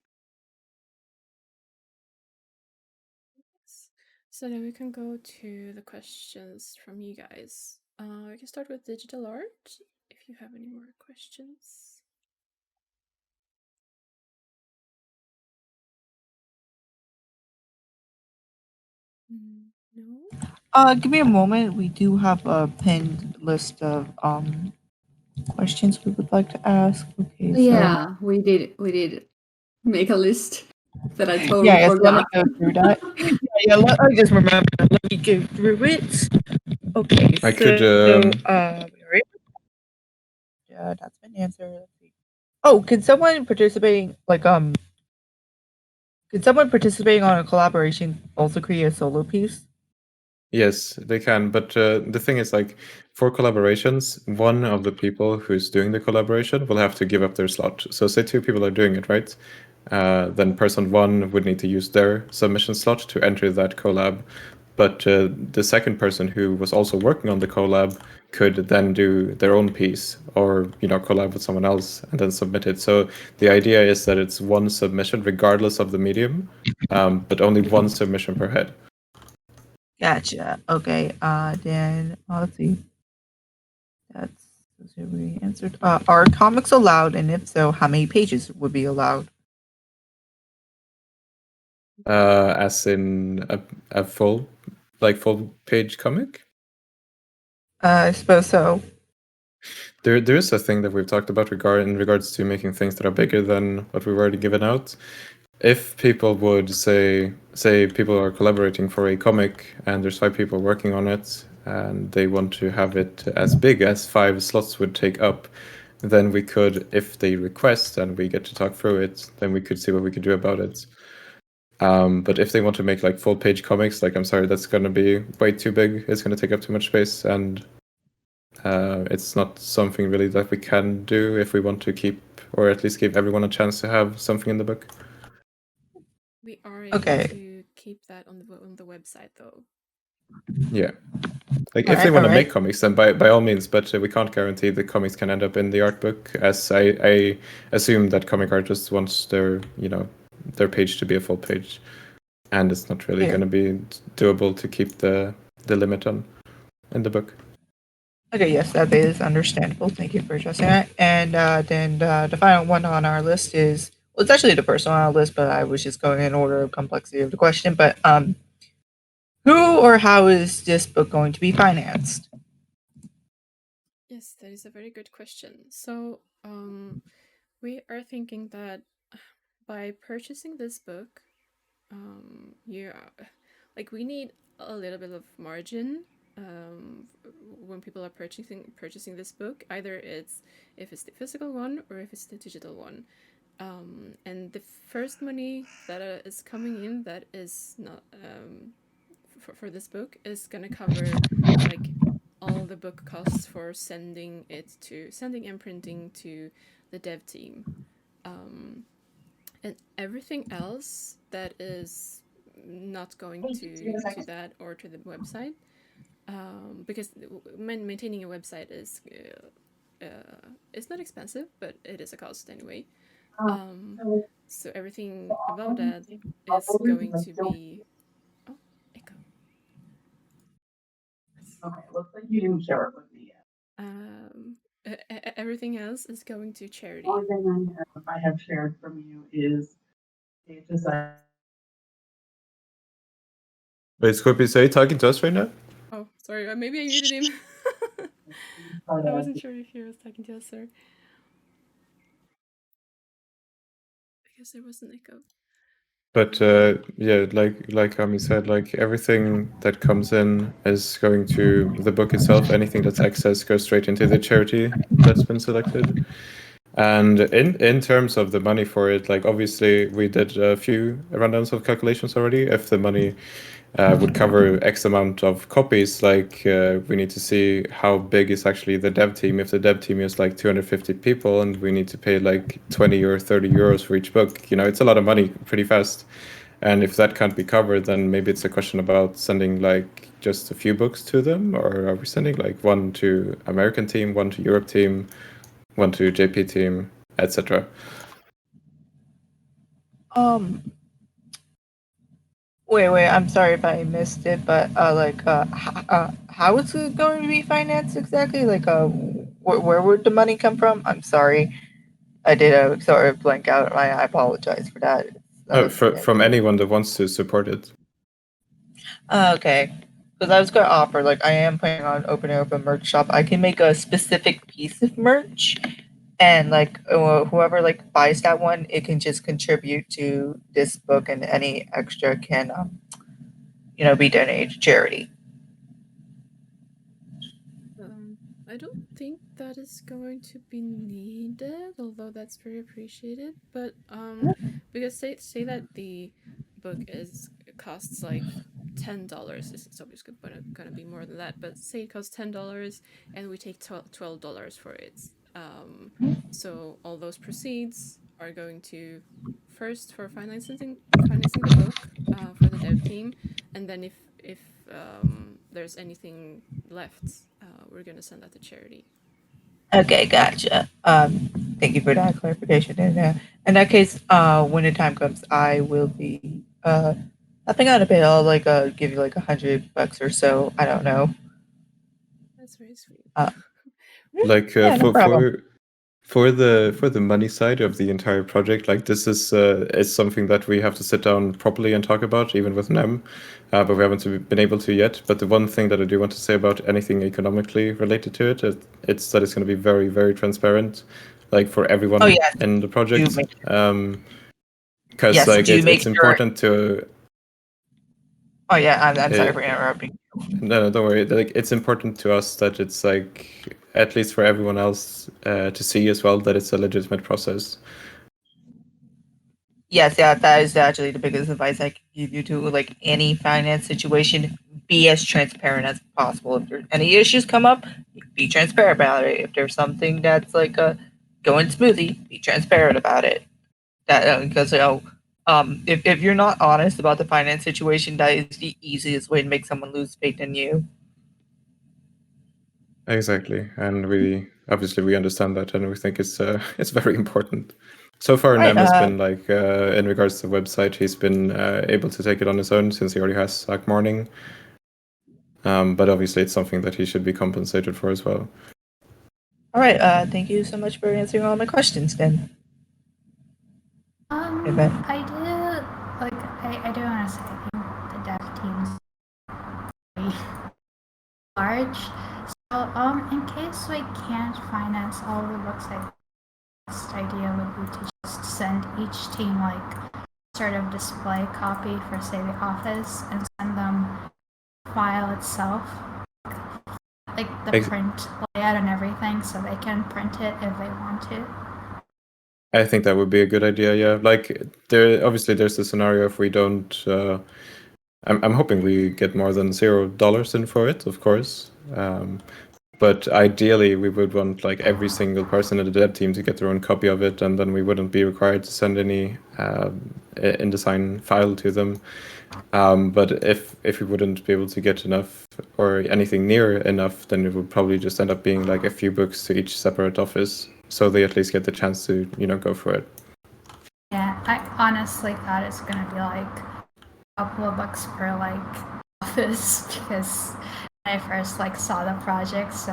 So then we can go to the questions from you guys. We can start with digital art, if you have any more questions. No? Give me a moment. We do have a pinned list of questions we would like to ask. Okay. So, Yeah, we did make a list that I totally yeah, so let me forgot. go through that. I just remember. Let me go through it. Okay. I could. Yeah, that's been answered. Let's see. Oh, could someone participating on a collaboration also create a solo piece? Yes, they can. But the thing is, like, for collaborations, one of the people who's doing the collaboration will have to give up their slot. So say 2 people are doing it, right? Then person 1 would need to use their submission slot to enter that collab. But the second person who was also working on the collab could then do their own piece or, collab with someone else and then submit it. So the idea is that it's one submission regardless of the medium, but only one submission per head. Gotcha. Okay. Then let's see. That's we answered. Are comics allowed, and if so, how many pages would be allowed? As in a full page comic? I suppose so. There is a thing that we've talked about in regards to making things that are bigger than what we've already given out. If people would say people are collaborating for a comic and there's 5 people working on it and they want to have it as big as 5 slots would take up, then we could, if they request and we get to talk through it, then we could see what we could do about it. But if they want to make like full page comics, like I'm sorry, that's going to be way too big. It's going to take up too much space, and it's not something really that we can do if we want to keep, or at least give everyone a chance to have something in the book. We are able to keep that on the website, though. Yeah, like if they want to make comics, then by all means. But we can't guarantee the comics can end up in the art book, as I assume that comic artists wants their their page to be a full page. and it's not really Yeah. going to be doable to keep the limit on in the book. Okay, yes, that is understandable. Thank you for addressing that. And then the final one on our list is, well, it's actually the first one on our list, but I was just going in order of complexity of the question. But who or how is this book going to be financed? Yes, that is a very good question. So, we are thinking that by purchasing this book, we need a little bit of margin when people are purchasing this book. Either if it's the physical one or if it's the digital one. And the first money that is coming in that is not for this book is gonna cover like all the book costs for sending and printing to the dev team, and everything else that is not going to that or to the website, because maintaining a website is it's not expensive, but it is a cost anyway. So everything about that is going to be echo. Okay, looks like you didn't share it with me yet. Everything else is going to charity. Only thing I have shared from you is just Wait, Scorpius, are you talking to us right now? Oh, sorry. Maybe I muted him. I wasn't sure if he was talking to us, sir. Because there was an echo. But yeah, like Ami said, like everything that comes in is going to the book itself. Anything that's excess goes straight into the charity that's been selected. And in terms of the money for it, like obviously we did a few rundowns of calculations already. If the money would cover X amount of copies, like we need to see how big is actually the dev team. If the dev team is like 250 people and we need to pay like 20 or 30 euros for each book, you know, it's a lot of money pretty fast. And if that can't be covered, then maybe it's a question about sending like just a few books to them, or are we sending like one to American team, one to Europe team, one to JP team, etc. Wait, I'm sorry if I missed it, but how is it going to be financed exactly? Like, where would the money come from? I'm sorry, I did a sort of blank out. I apologize for that. From anyone that wants to support it. Okay, because I was going to offer, like, I am planning on opening up a merch shop. I can make a specific piece of merch, and like whoever like buys that one, it can just contribute to this book, and any extra can be donated to charity. I don't think that is going to be needed, although that's very appreciated. But because say that the book costs like $10. It's obviously gonna be more than that, but say it costs $10 and we take $12 for it. So all those proceeds are going to first for financing the book for the dev team, and then if there's anything left, we're gonna send that to charity. Okay, gotcha. Thank you for that clarification. And in that case, when the time comes, I will be helping out a bit. I'll like give you like $100 or so. I don't know. That's very sweet. Like yeah, no problem. for the money side of the entire project, like this is something that we have to sit down properly and talk about, even with Nem, but we haven't been able to yet. But the one thing that I do want to say about anything economically related to it, it's that it's going to be very, very transparent, like for everyone in the project. Because Yes, like it's sure. important to. Oh yeah, I'm sorry for interrupting. No, don't worry. Like it's important to us that it's like at least for everyone else to see as well that it's a legitimate process. Yes, yeah, that is actually the biggest advice I can give you to like any finance situation. Be as transparent as possible. If there's any issues come up, be transparent about it. If there's something that's like going smoothly, be transparent about it. That because if you're not honest about the finance situation, that is the easiest way to make someone lose faith in you. Exactly, and we obviously understand that, and we think it's very important. So far, Right, Nem has been like, in regards to the website, he's been able to take it on his own since he already has Arc Morning. But obviously, it's something that he should be compensated for as well. All right. Thank you so much for answering all my questions. Then. Ben. I do want to say I think the dev team's very large. So in case we can't finance all the books, the best idea would be to just send each team like sort of display copy for say the office and send them the file itself, like the print layout and everything, so they can print it if they want to. I think that would be a good idea. Yeah, like there's the scenario if we don't. I'm hoping we get more than $0 in for it, of course. But ideally, we would want like every single person in the dev team to get their own copy of it, and then we wouldn't be required to send any InDesign file to them. But if we wouldn't be able to get enough or anything near enough, then it would probably just end up being like a few books to each separate office, so they at least get the chance to go for it. Yeah, I honestly thought it's gonna be like a couple of bucks per like office because when I first like saw the projects,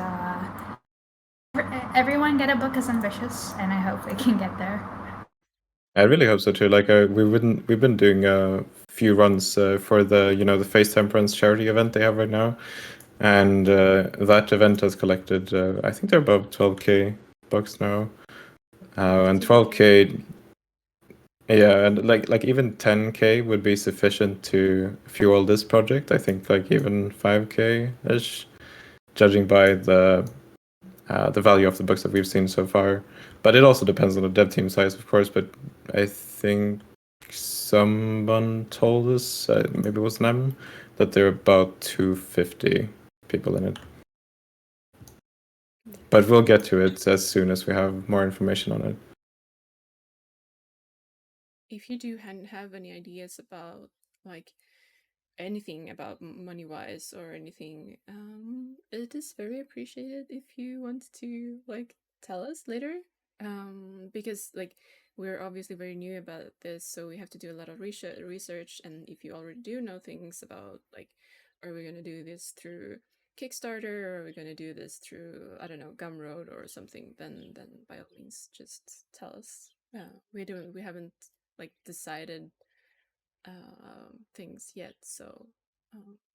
everyone get a book is ambitious, and I hope we can get there. I really hope so too. Like we've been doing a few runs for the the Face Temperance charity event they have right now, and that event has collected I think they're above 12k bucks now, and 12k. Yeah, and like even 10k would be sufficient to fuel this project. I think like even 5k ish, judging by the value of the books that we've seen so far. But it also depends on the dev team size, of course. But I think someone told us, maybe it was Nem, that there are about 250 people in it. But we'll get to it as soon as we have more information on it. If you do have any ideas about like anything about money wise or anything, it is very appreciated if you want to like tell us later, because like we're obviously very new about this, so we have to do a lot of research. And if you already do know things about like, are we going to do this through Kickstarter, or are we going to do this through, I don't know, Gumroad or something, then by all means just tell us. We haven't like decided things yet, so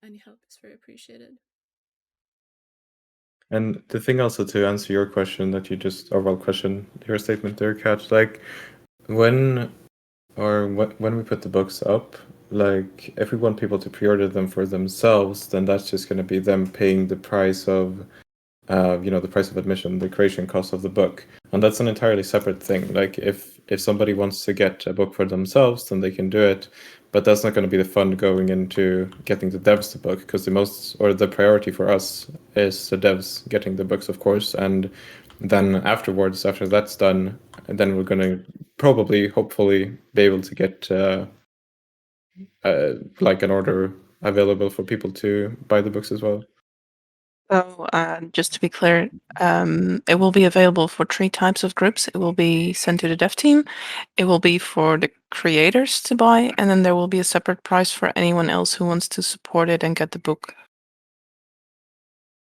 any help is very appreciated. And the thing also, to answer your question that you just, or well, your statement there, Kat, like when we put the books up, like if we want people to pre-order them for themselves, then that's just going to be them paying the price of the price of admission, the creation cost of the book, and that's an entirely separate thing. Like if somebody wants to get a book for themselves, then they can do it, but that's not going to be the fund going into getting the devs the book, because the priority for us is the devs getting the books, of course, and then afterwards, after that's done, then we're going to probably, hopefully, be able to get like an order available for people to buy the books as well. So, just to be clear, it will be available for 3 types of groups. It will be sent to the dev team, it will be for the creators to buy, and then there will be a separate price for anyone else who wants to support it and get the book.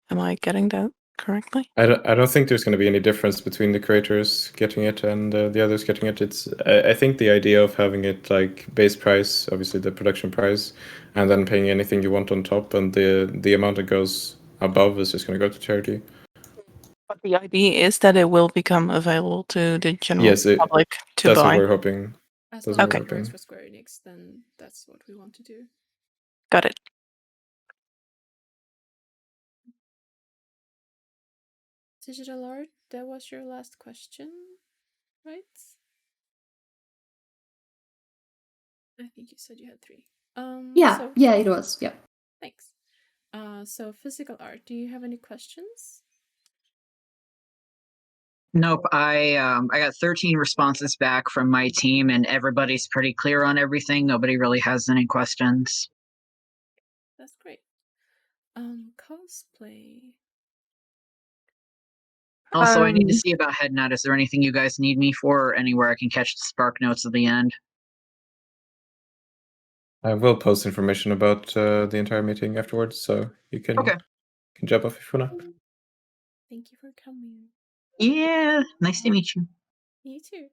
Am I getting that correctly? I don't think there's going to be any difference between the creators getting it and the others getting it. I think the idea of having it like base price, obviously the production price, and then paying anything you want on top, and the amount that goes above is just going to go to charity. But the idea is that it will become available to the general public to that's buy. what we're hoping. As long as it works for Square Enix, then that's what we want to do. Got it. Digital art, that was your last question, right? I think you said you had 3. Yeah, it was. Yeah. Thanks. So physical art, do you have any questions? Nope. I got 13 responses back from my team, and everybody's pretty clear on everything. Nobody really has any questions. That's great. Cosplay. Also, I need to see about Headnut. Is there anything you guys need me for, or anywhere I can catch the spark notes at the end? I will post information about the entire meeting afterwards, so you can jump off if you wanna. Thank you for coming. Yeah, nice to meet you. You too.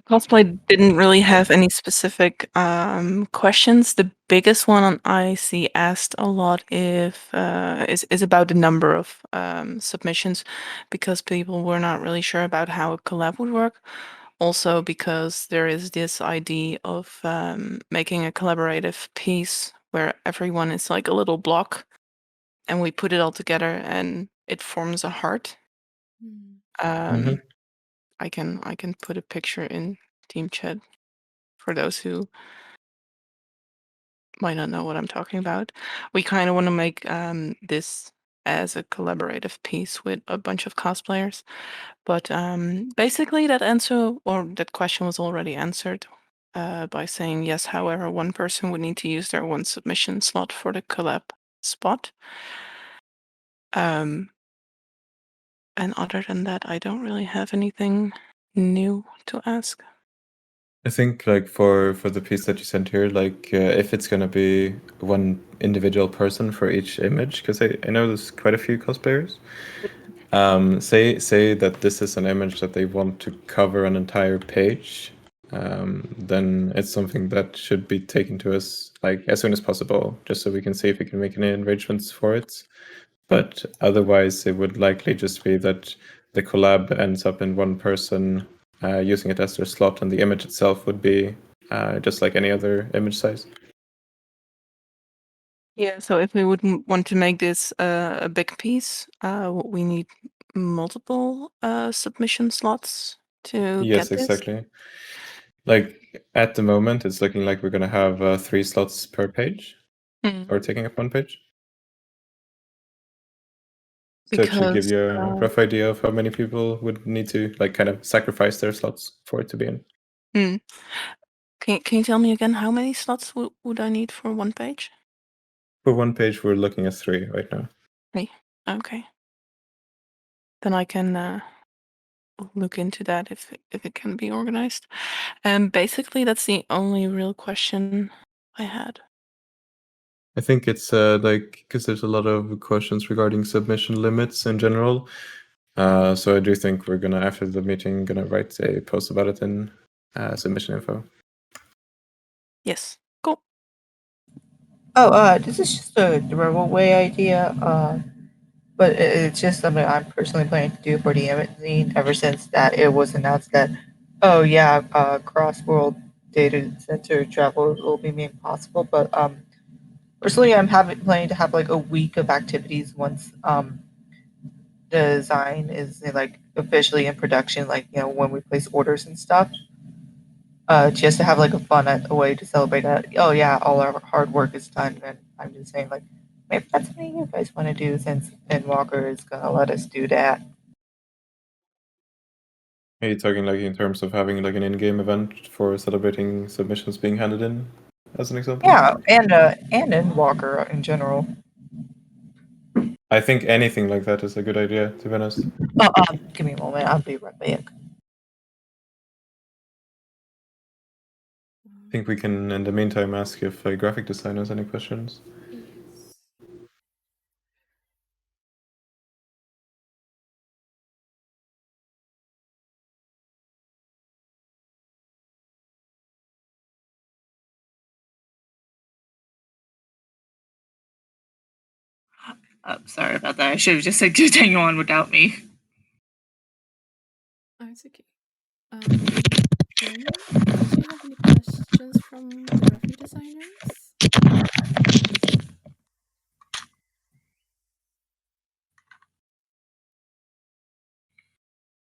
Cosplay didn't really have any specific questions. The biggest one I see asked a lot is about the number of submissions, because people were not really sure about how a collab would work. Also because there is this idea of making a collaborative piece where everyone is like a little block, and we put it all together and it forms a heart. I can put a picture in team chat for those who might not know what I'm talking about. We kind of want to make this as a collaborative piece with a bunch of cosplayers, but basically that question was already answered by saying yes. However, one person would need to use their one submission slot for the collab spot. And other than that, I don't really have anything new to ask. I think like for the piece that you sent here, like if it's gonna be one individual person for each image, because I know there's quite a few cosplayers. Say that this is an image that they want to cover an entire page, then it's something that should be taken to us like as soon as possible, just so we can see if we can make any arrangements for it. But otherwise, it would likely just be that the collab ends up in one person using it as their slot, and the image itself would be just like any other image size. Yeah, so if we would want to make this a big piece, we need multiple submission slots to Yes, get this. exactly. Like at the moment, it's looking like we're gonna have 3 slots per page, or taking up one page. So it should give you a rough idea of how many people would need to like kind of sacrifice their slots for it to be in. Can you tell me again how many slots would I need for one page? For one page, we're looking at 3 right now. 3. Okay. Then I can look into that if it can be organized. Basically, that's the only real question I had. I think it's like because there's a lot of questions regarding submission limits in general. So I do think we're gonna, after the meeting, gonna write a post about it in submission info. Yes. Cool. Oh, this is just a throwaway idea. But it's just something I'm personally planning to do for the Amazon ever since that it was announced that, oh yeah, cross-world data center travel will be made possible. But personally, I'm planning to have like a week of activities once the design is like officially in production, like when we place orders and stuff. Just to have like a way to celebrate that. Oh yeah, all our hard work is done, and I'm just saying like. Maybe that's something you guys want to do since Endwalker is going to let us do that. Are you talking like in terms of having like an in-game event for celebrating submissions being handed in, as an example? Yeah, and Endwalker in general. I think anything like that is a good idea, to be honest. Give me a moment. I'll be right back. I think we can, in the meantime, ask if a graphic designer has any questions. Sorry about that. I should have just said continue on without me. Oh, it's okay. Jen, do you have any questions from the graphic designers?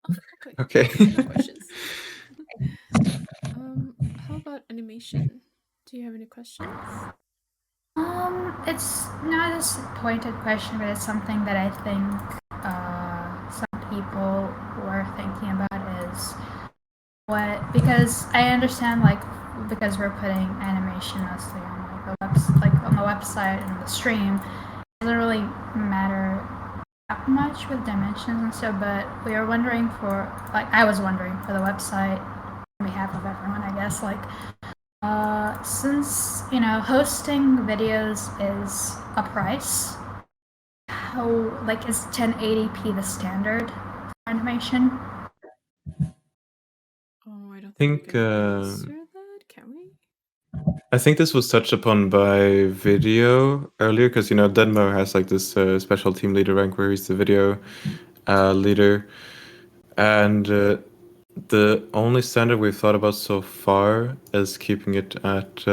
Oh, okay. No questions. How about animation? Do you have any questions? It's not a pointed question, but it's something that I think some people were thinking about is because I understand because we're putting animation mostly on on the website and the stream, it doesn't really matter that much with dimensions and stuff, but we are wondering for, like, I was wondering for the website on behalf of everyone, I guess, like, since, you know, hosting videos is a price, how, like, is 1080p the standard for animation? Oh, I don't think, think we can answer that, can we? I think this was touched upon by Video earlier, because Denmo has like this special team leader rank where he's the video leader, and the only standard we've thought about so far is keeping it at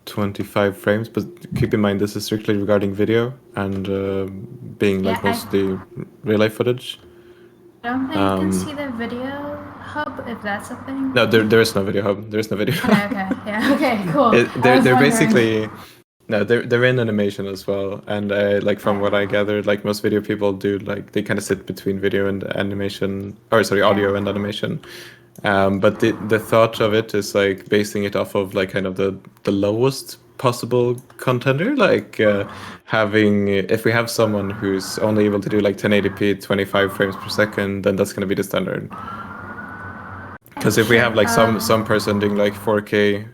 25 frames. But keep in mind, this is strictly regarding video and being like Yeah, mostly real life footage. I don't think you can see the video hub if that's a thing. No, there is no video hub. There is no video. Okay, yeah, okay, cool. They're basically they're in animation as well, and like from what I gathered, like most video people do, like they kind of sit between video and animation, or sorry, audio and animation. But the thought of it is like basing it off of like kind of the lowest possible contender, like having, if we have someone who's only able to do like 1080p 25 frames per second, then that's going to be the standard. Because if we have like some person doing like 4K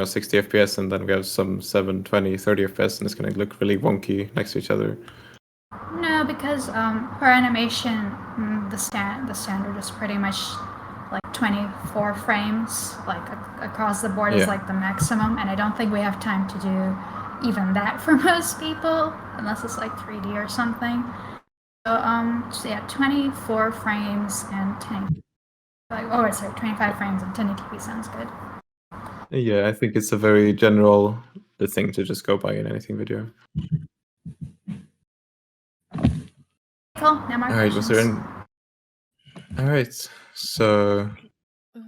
60 FPS, and then we have some 720 30 FPS, and it's going to look really wonky next to each other. No, because for animation, the standard is pretty much like 24 frames, like across the board is like the maximum, and I don't think we have time to do even that for most people, unless it's like 3D or something. So yeah, 24 frames and 10. Like, sorry, 25 frames and 1080p sounds good. Yeah, I think it's a very general thing to just go by in anything video. Cool. No more Alright, was there questions. any... Alright, so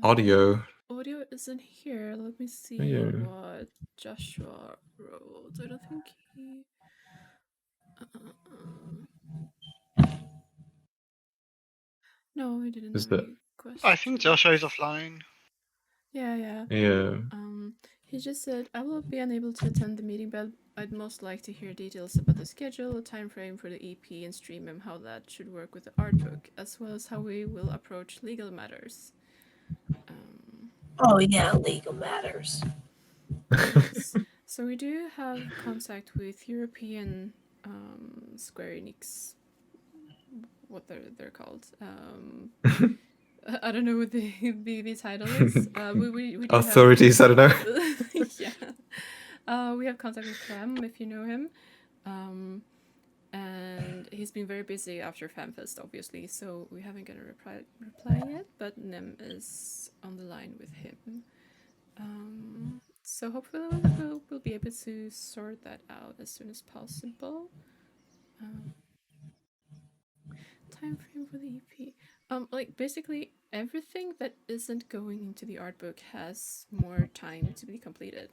audio. Audio isn't here. Let me see what Joshua wrote. I don't think he... No, he didn't have any questions. I think Joshua is offline. Yeah. He just said, I will be unable to attend the meeting, but I'd most like to hear details about the schedule, a time frame for the EP, and stream and how that should work with the art book, as well as how we will approach legal matters. Oh yeah, legal matters. Yes. So we do have contact with European Square Enix, what they're called. I don't know what the title is. We do Authorities, have... I don't know. Yeah. We have contact with Clem, if you know him. And he's been very busy after FanFest, obviously, so we haven't got a reply yet, but Nem is on the line with him. So hopefully we'll be able to sort that out as soon as possible. Time frame for the EP. Like basically everything that isn't going into the art book has more time to be completed.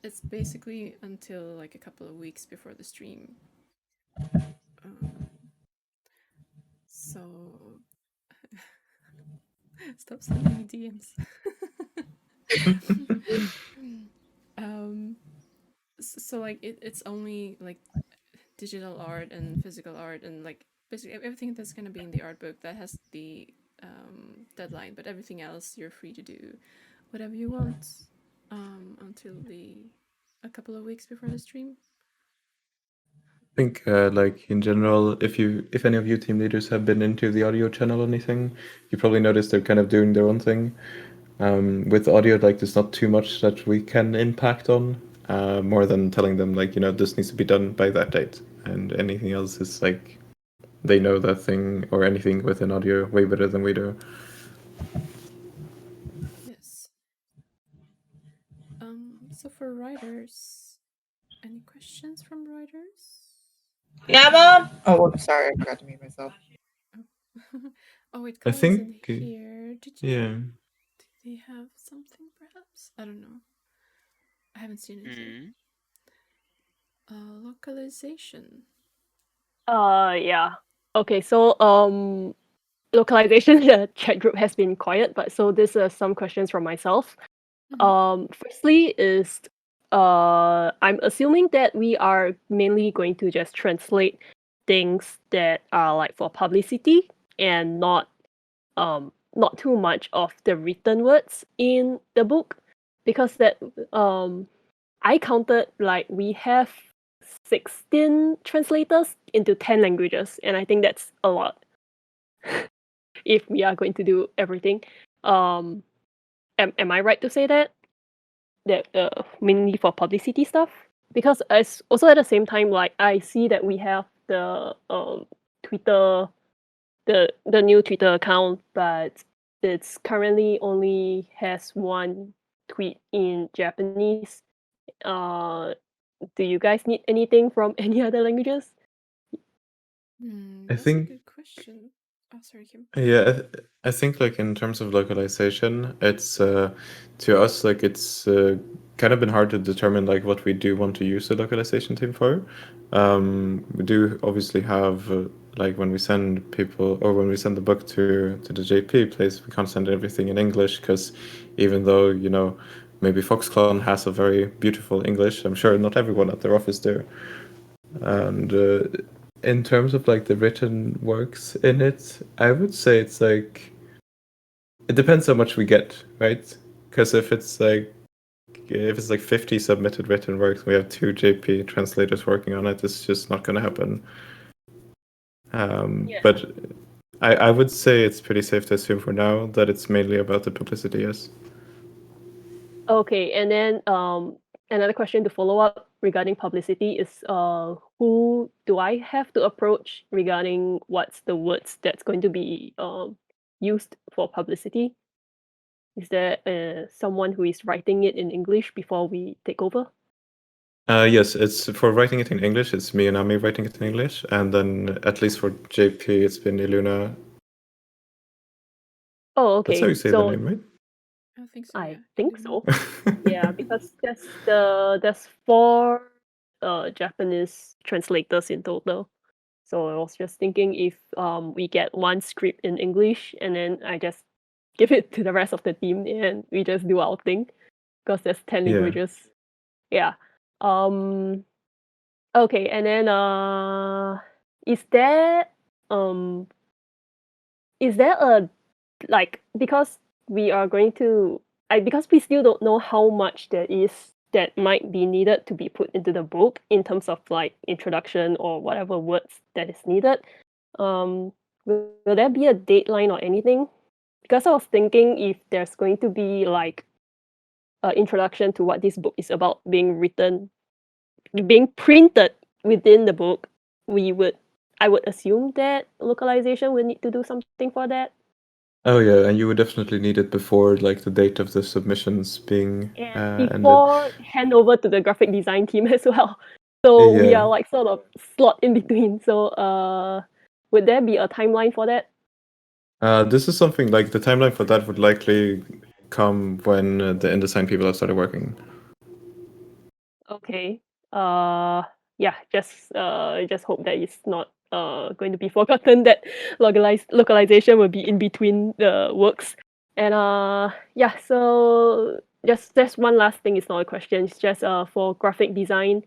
It's basically until like a couple of weeks before the stream. So stop sending me DMs. So like it's only like digital art and physical art and like basically everything that's going to be in the art book that has the deadline, but everything else you're free to do whatever you want until a couple of weeks before the stream. I think like in general, if any of you team leaders have been into the audio channel or anything, you probably noticed they're kind of doing their own thing. With audio, like there's not too much that we can impact on, more than telling them like, this needs to be done by that date, and anything else is like they know that thing or anything within audio way better than we do. Yes. So for writers, any questions from writers? Yeah, Mom. Oh, sorry, I forgot to mute myself. Oh, it I goes think in here. Did they have something perhaps? I don't know. I haven't seen anything. Localization. Yeah. Okay, so localization, the chat group has been quiet, but so these are some questions from myself. Firstly is I'm assuming that we are mainly going to just translate things that are like for publicity and not too much of the written words in the book, because that I counted like we have 16 translators into 10 languages, and I think that's a lot if we are going to do everything. Am I right to say that mainly for publicity stuff? Because as also at the same time, like I see that we have the Twitter, the new Twitter account, but it's currently only has one tweet in Japanese. Do you guys need anything from any other languages? I That's a think good question. Oh, sorry, Kim. Yeah, I think like in terms of localization, it's to us like it's kind of been hard to determine like what we do want to use the localization team for. We do obviously have like when we send people or when we send the book to the JP place, we can't send everything in English because even though maybe Foxconn has a very beautiful English, I'm sure not everyone at their office do. And in terms of like the written works in it, I would say it's like it depends how much we get, right? Because if it's like 50 submitted written works, we have 2 JP translators working on it, it's just not going to happen. But I would say it's pretty safe to assume for now that it's mainly about the publicity, yes. Okay, and then another question to follow up regarding publicity is who do I have to approach regarding what's the words that's going to be used for publicity? Is there someone who is writing it in English before we take over? Yes, it's for writing it in English, it's me and Ami writing it in English, and then at least for JP, it's been Iluna. Oh, That's how okay. you say the name, right? I think so. I think so. Yeah, because there's 4 Japanese translators in total. So I was just thinking if we get one script in English and then I just give it to the rest of the team and we just do our thing, because there's 10 Yeah. languages. Yeah. Okay, and then is there a like, because we are going to because we still don't know how much there is that might be needed to be put into the book in terms of like introduction or whatever words that is needed. Will there be a deadline or anything? Because I was thinking if there's going to be like an introduction to what this book is about being written, being printed within the book, I would assume that localization will need to do something for that. Oh yeah, and you would definitely need it before like the date of the submissions being And ended. before hand over to the graphic design team as well. So we Yeah. are like sort of slot in between. So would there be a timeline for that? This is something like the timeline for that would likely come when the InDesign people have started working. Okay. Yeah, just hope that it's not going to be forgotten that localization will be in between the works. And yeah, so just one last thing, it's not a question, it's just for graphic design.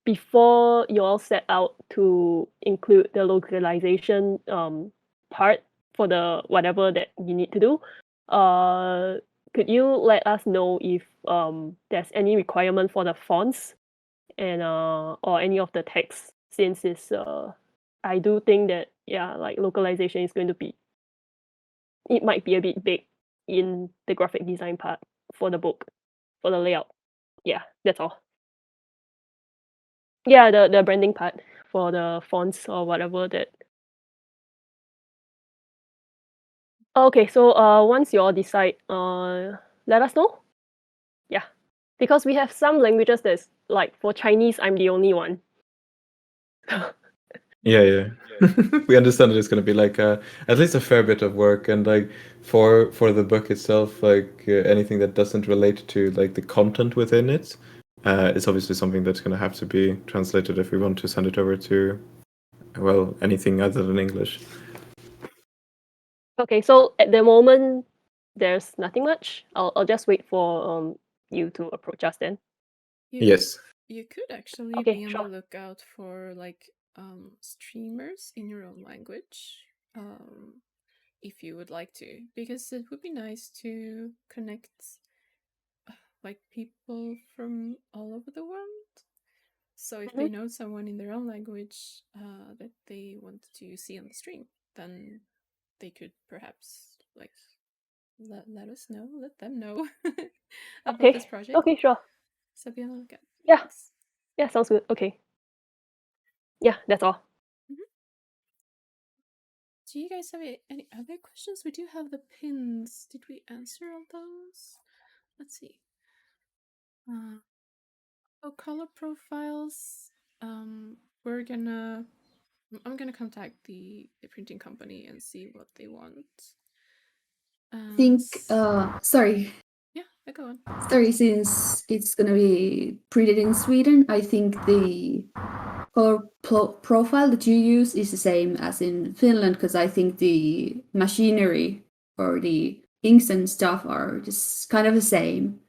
Before you all set out to include the localization part for the whatever that you need to do, could you let us know if there's any requirement for the fonts and or any of the text, since it's I do think that like localization is going to be, it might be a bit big in the graphic design part for the book, for the layout. Yeah, that's all. Yeah, the branding part for the fonts or whatever that. Okay, so once you all decide, let us know. Yeah, because we have some languages that's like, for Chinese, I'm the only one. Yeah. We understand that it's going to be like at least a fair bit of work, and like for the book itself, like anything that doesn't relate to like the content within it, it's obviously something that's going to have to be translated if we want to send it over to, well, anything other than English. Okay, so at the moment, there's nothing much. I'll just wait for you to approach us then. Yes. You could actually Okay, be on sure. the lookout for like streamers in your own language, if you would like to, because it would be nice to connect like people from all over the world. So if they know someone in their own language that they want to see on the stream, then they could perhaps like let us know, let them know about this project. Okay, sure. So be on the lookout. Yeah. Yeah, sounds good. Okay. Yeah, that's all. Do you guys have any other questions? We do have the pins. Did we answer all those? Let's see. Color profiles. I'm gonna contact the printing company and see what they want. I think, sorry. Yeah, go on. Sorry, since it's gonna be printed in Sweden, I think the color profile that you use is the same as in Finland, because I think the machinery or the inks and stuff are just kind of the same,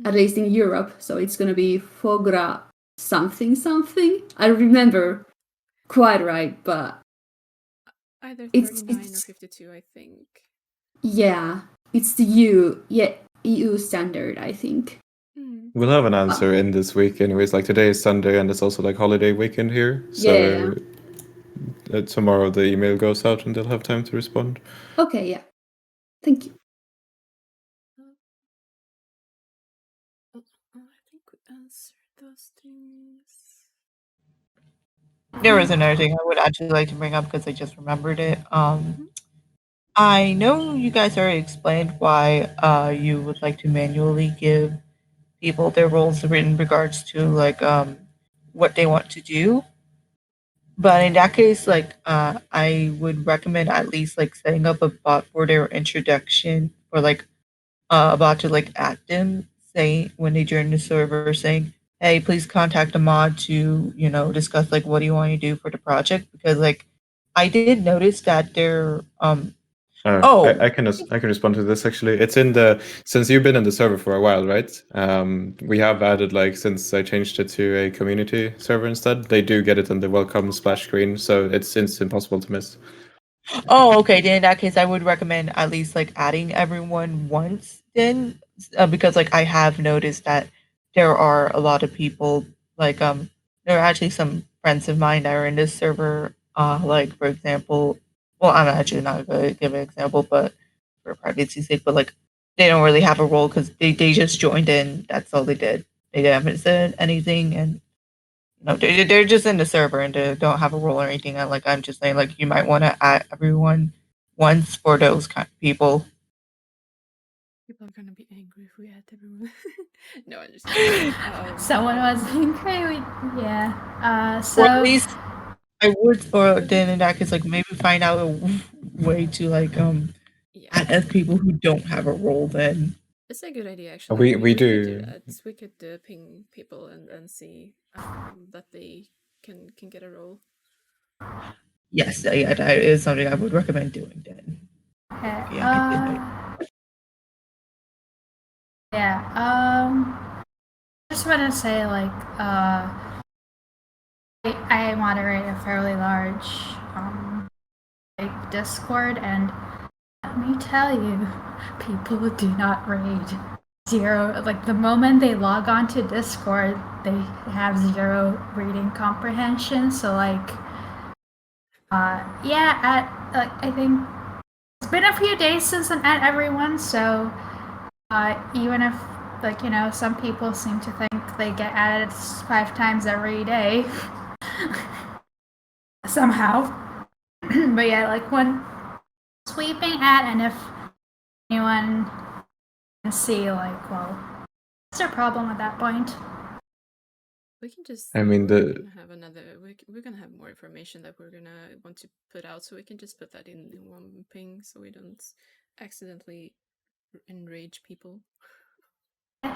at least in Europe. So it's gonna be Fogra something something. I don't remember quite right, but either 39 it's or 52, I think. Yeah, it's the EU standard, I think. We'll have an answer in this week anyways. Like today is Sunday and it's also like holiday weekend here. So tomorrow the email goes out and they'll have time to respond. Okay, yeah. Thank you. I think we answered those things. There was another thing I would actually like to bring up because I just remembered it. I know you guys already explained why you would like to manually give people their roles in regards to like what they want to do. But in that case, like I would recommend at least like setting up a bot for their introduction or like a bot to like add them, say when they join the server, saying, "Hey, please contact a mod to discuss like what do you want to do for the project." Because like I did notice that they're I can respond to this actually. It's in the since you've been in the server for a while, right? We have added like since I changed it to a community server instead, they do get it in the welcome splash screen, so it's impossible to miss. Oh, okay. Then in that case, I would recommend at least like adding everyone once. Then, because like I have noticed that there are a lot of people like there are actually some friends of mine that are in this server. Like for example, well, I'm actually not going to give an example, but for privacy's sake, but like they don't really have a role because they just joined in. That's all they did. They haven't said anything, and they're just in the server and they don't have a role or anything. And like I'm just saying, like you might want to add everyone once for those kind of people. People are gonna be angry if we add everyone. No, I'm just kidding. Someone was angry. So or at least I would, or then in that case, like maybe find out a way to like add people who don't have a role. Then it's a good idea actually. We could do. That. We could ping people and see that they can get a role. Yes, yeah, that is something I would recommend doing. Then I just want to say like I moderate a fairly large like Discord, and let me tell you, people do not raid. Zero, like the moment they log on to Discord, they have zero reading comprehension. So like, I think it's been a few days since I met everyone. So even if like some people seem to think they get added 5 times every day somehow, but yeah, like when sweeping at, and if anyone can see like, well, what's their problem at that point? We can just. I mean, we're gonna have more information that we're gonna want to put out, so we can just put that in one ping, so we don't accidentally enrage people.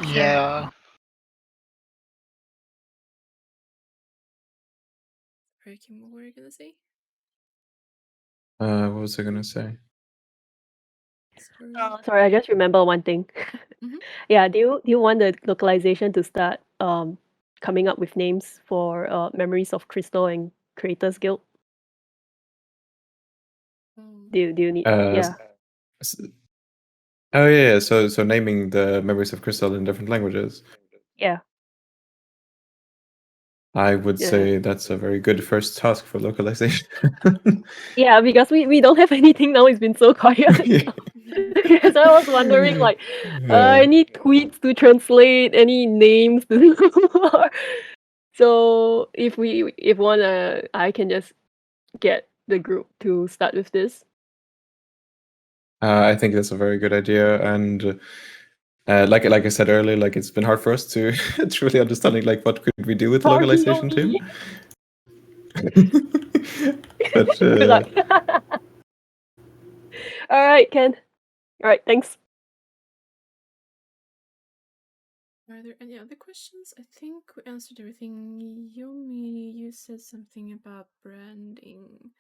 Yeah. Kim, what were you gonna say? What was I gonna say? Sorry, I just remember one thing. Yeah, do you want the localization to start coming up with names for Memories of Crystal and Creators Guild? Um, Do you need? Uh, Yeah. s- Oh yeah, so naming the Memories of Crystal in different languages. Yeah. I would Yeah. say that's a very good first task for localization. Yeah, because we don't have anything now. It's been so quiet. Yeah. Because I was wondering, like, any tweets to translate, any names to. So if wanna, I can just get the group to start with this. I think that's a very good idea, and like I said earlier, like it's been hard for us to truly understanding like what could we do with the Party localization on team. me. But Good luck. All right, Ken. All right, thanks. Are there any other questions? I think we answered everything. Yomi, you said something about branding.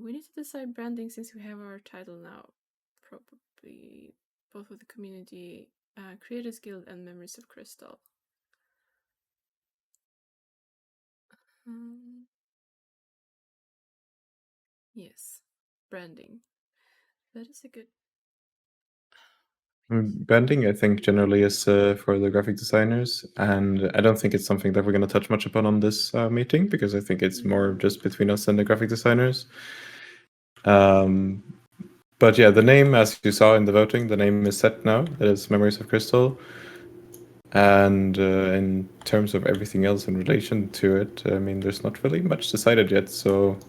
We need to decide branding since we have our title now. Probably both of the community, Creators Guild and Memories of Crystal. Yes, branding. That is a good. Branding, I think, generally is for the graphic designers, and I don't think it's something that we're going to touch much upon on this meeting because I think it's more just between us and the graphic designers. But yeah, the name, as you saw in the voting, the name is set now. It is Memories of Crystal. And in terms of everything else in relation to it, I mean, there's not really much decided yet. So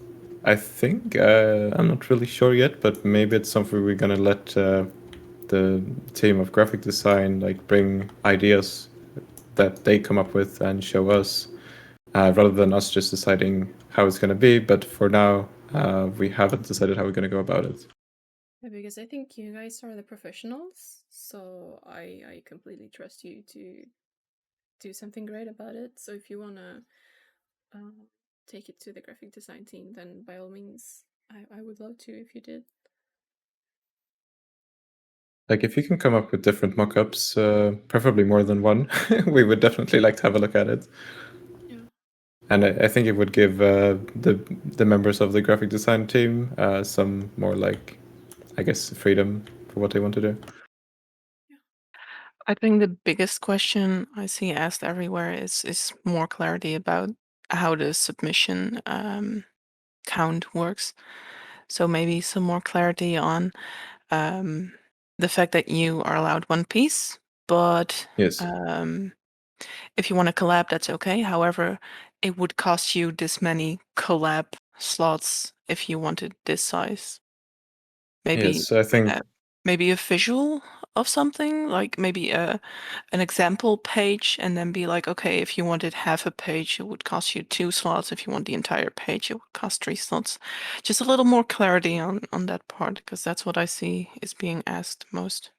I think I'm not really sure yet, but maybe it's something we're gonna let the team of graphic design like bring ideas that they come up with and show us, rather than us just deciding how it's gonna be. But for now, we haven't decided how we're gonna go about it. Yeah, because I think you guys are the professionals, so I completely trust you to do something great about it. So if you wanna take it to the graphic design team, then by all means, I would love to if you did. Like if you can come up with different mock-ups, preferably more than one, we would definitely like to have a look at it. Yeah. And I think it would give the members of the graphic design team some more like, I guess, freedom for what they want to do. I think the biggest question I see asked everywhere is more clarity about how the submission count works. So maybe some more clarity on the fact that you are allowed one piece, but Yes. if you want to collab, that's okay. However, it would cost you this many collab slots if you wanted this size. Maybe Yes, I think maybe a visual of something, like maybe an example page, and then be like, okay, if you wanted half a page, it would cost you 2 slots. If you want the entire page, it would cost 3 slots. Just a little more clarity on that part, because that's what I see is being asked most.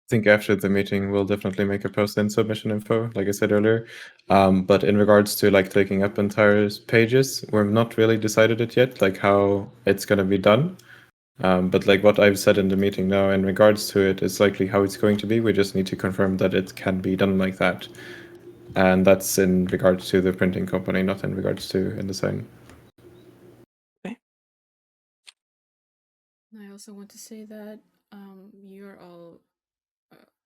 I think after the meeting, we'll definitely make a post in submission info, like I said earlier. But in regards to like taking up entire pages, we're not really decided it yet, like how it's gonna be done. But like what I've said in the meeting now in regards to it is likely how it's going to be. We just need to confirm that it can be done like that. And that's in regards to the printing company, not in regards to InDesign. Okay. I also want to say that you're all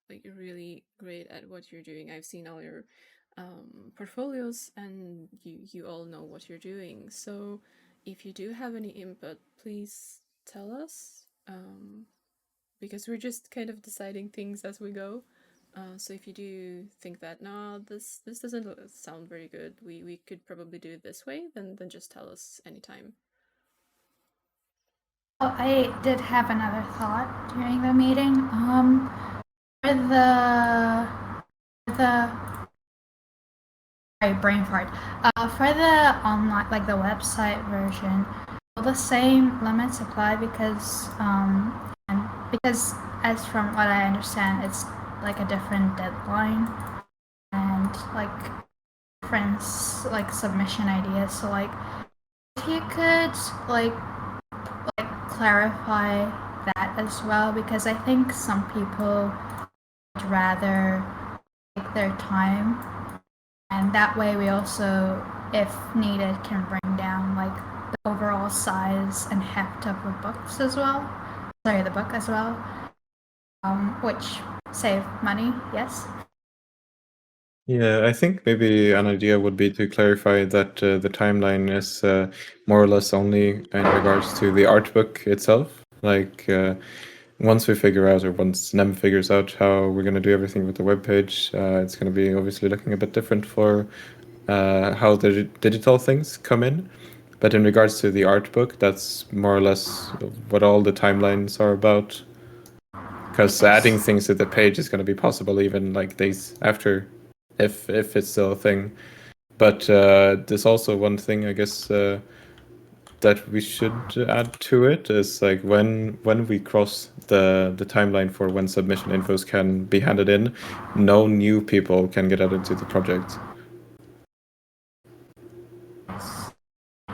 like really great at what you're doing. I've seen all your portfolios, and you all know what you're doing. So if you do have any input, please tell us, because we're just kind of deciding things as we go. So if you do think that no, this doesn't sound very good, we could probably do it this way, then just tell us anytime. Oh, I did have another thought during the meeting. For the sorry, brain fart. For the online, like the website version, will the same limits apply? Because because as from what I understand, it's like a different deadline and like different like submission ideas. So like, if you could like clarify that as well, because I think some people rather take their time, and that way we also if needed, can bring down like the overall size and heft of the books as well. Sorry, the book as well, which save money. Yes. Yeah, I think maybe an idea would be to clarify that the timeline is more or less only in regards to the art book itself. Like once we figure out, or once Nem figures out how we're going to do everything with the webpage, it's going to be obviously looking a bit different for how the digital things come in. But in regards to the art book, that's more or less what all the timelines are about. Because adding things to the page is going to be possible even like days after, if it's still a thing. But there's also one thing I guess that we should add to it is like when we cross the timeline for when submission infos can be handed in, no new people can get added to the project.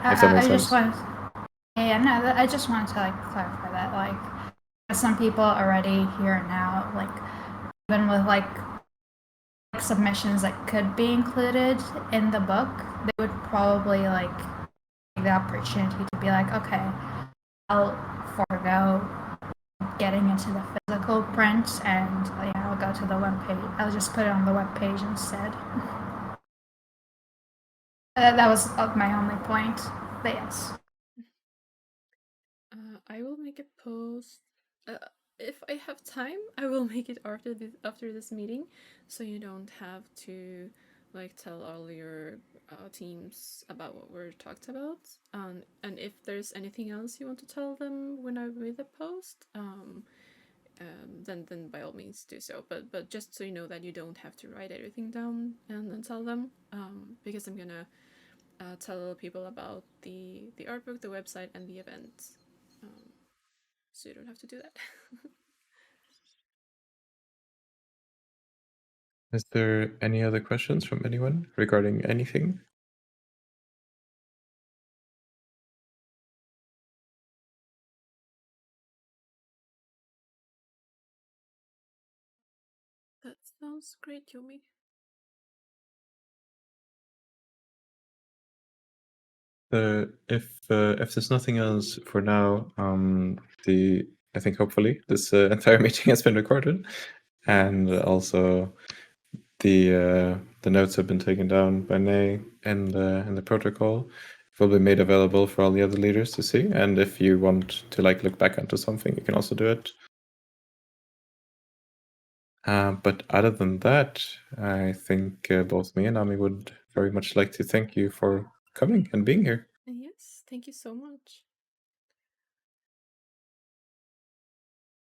If that makes sense. I just wanted to like clarify that. Like, some people already here now, like even with like submissions that could be included in the book, they would probably like take the opportunity to be like, okay, I'll forego getting into the physical print and I'll go to the web page. I'll just put it on the web page instead. That was my only point. But yes. I will make a post. If I have time, I will make it after this meeting, so you don't have to like tell all your teams about what we're talked about. And if there's anything else you want to tell them when I read the post, then by all means do so. But just so you know that you don't have to write everything down and then tell them, because I'm gonna tell people about the art book, the website, and the event. So you don't have to do that. Is there any other questions from anyone regarding anything? That sounds great, Yomi. If there's nothing else for now, I think hopefully this entire meeting has been recorded, and also the notes have been taken down by Nay in the protocol. It will be made available for all the other leaders to see, and if you want to like look back onto something, you can also do it. But other than that, I think both me and Ami would very much like to thank you for coming and being here. Yes, thank you so much.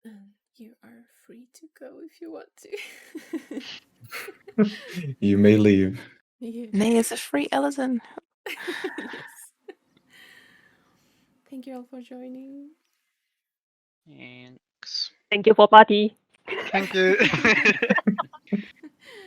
And you are free to go if you want to. You may leave. Yeah. Nay is a free Ellison. Yes. Thank you all for joining. Thanks. Thank you for party. Thank you.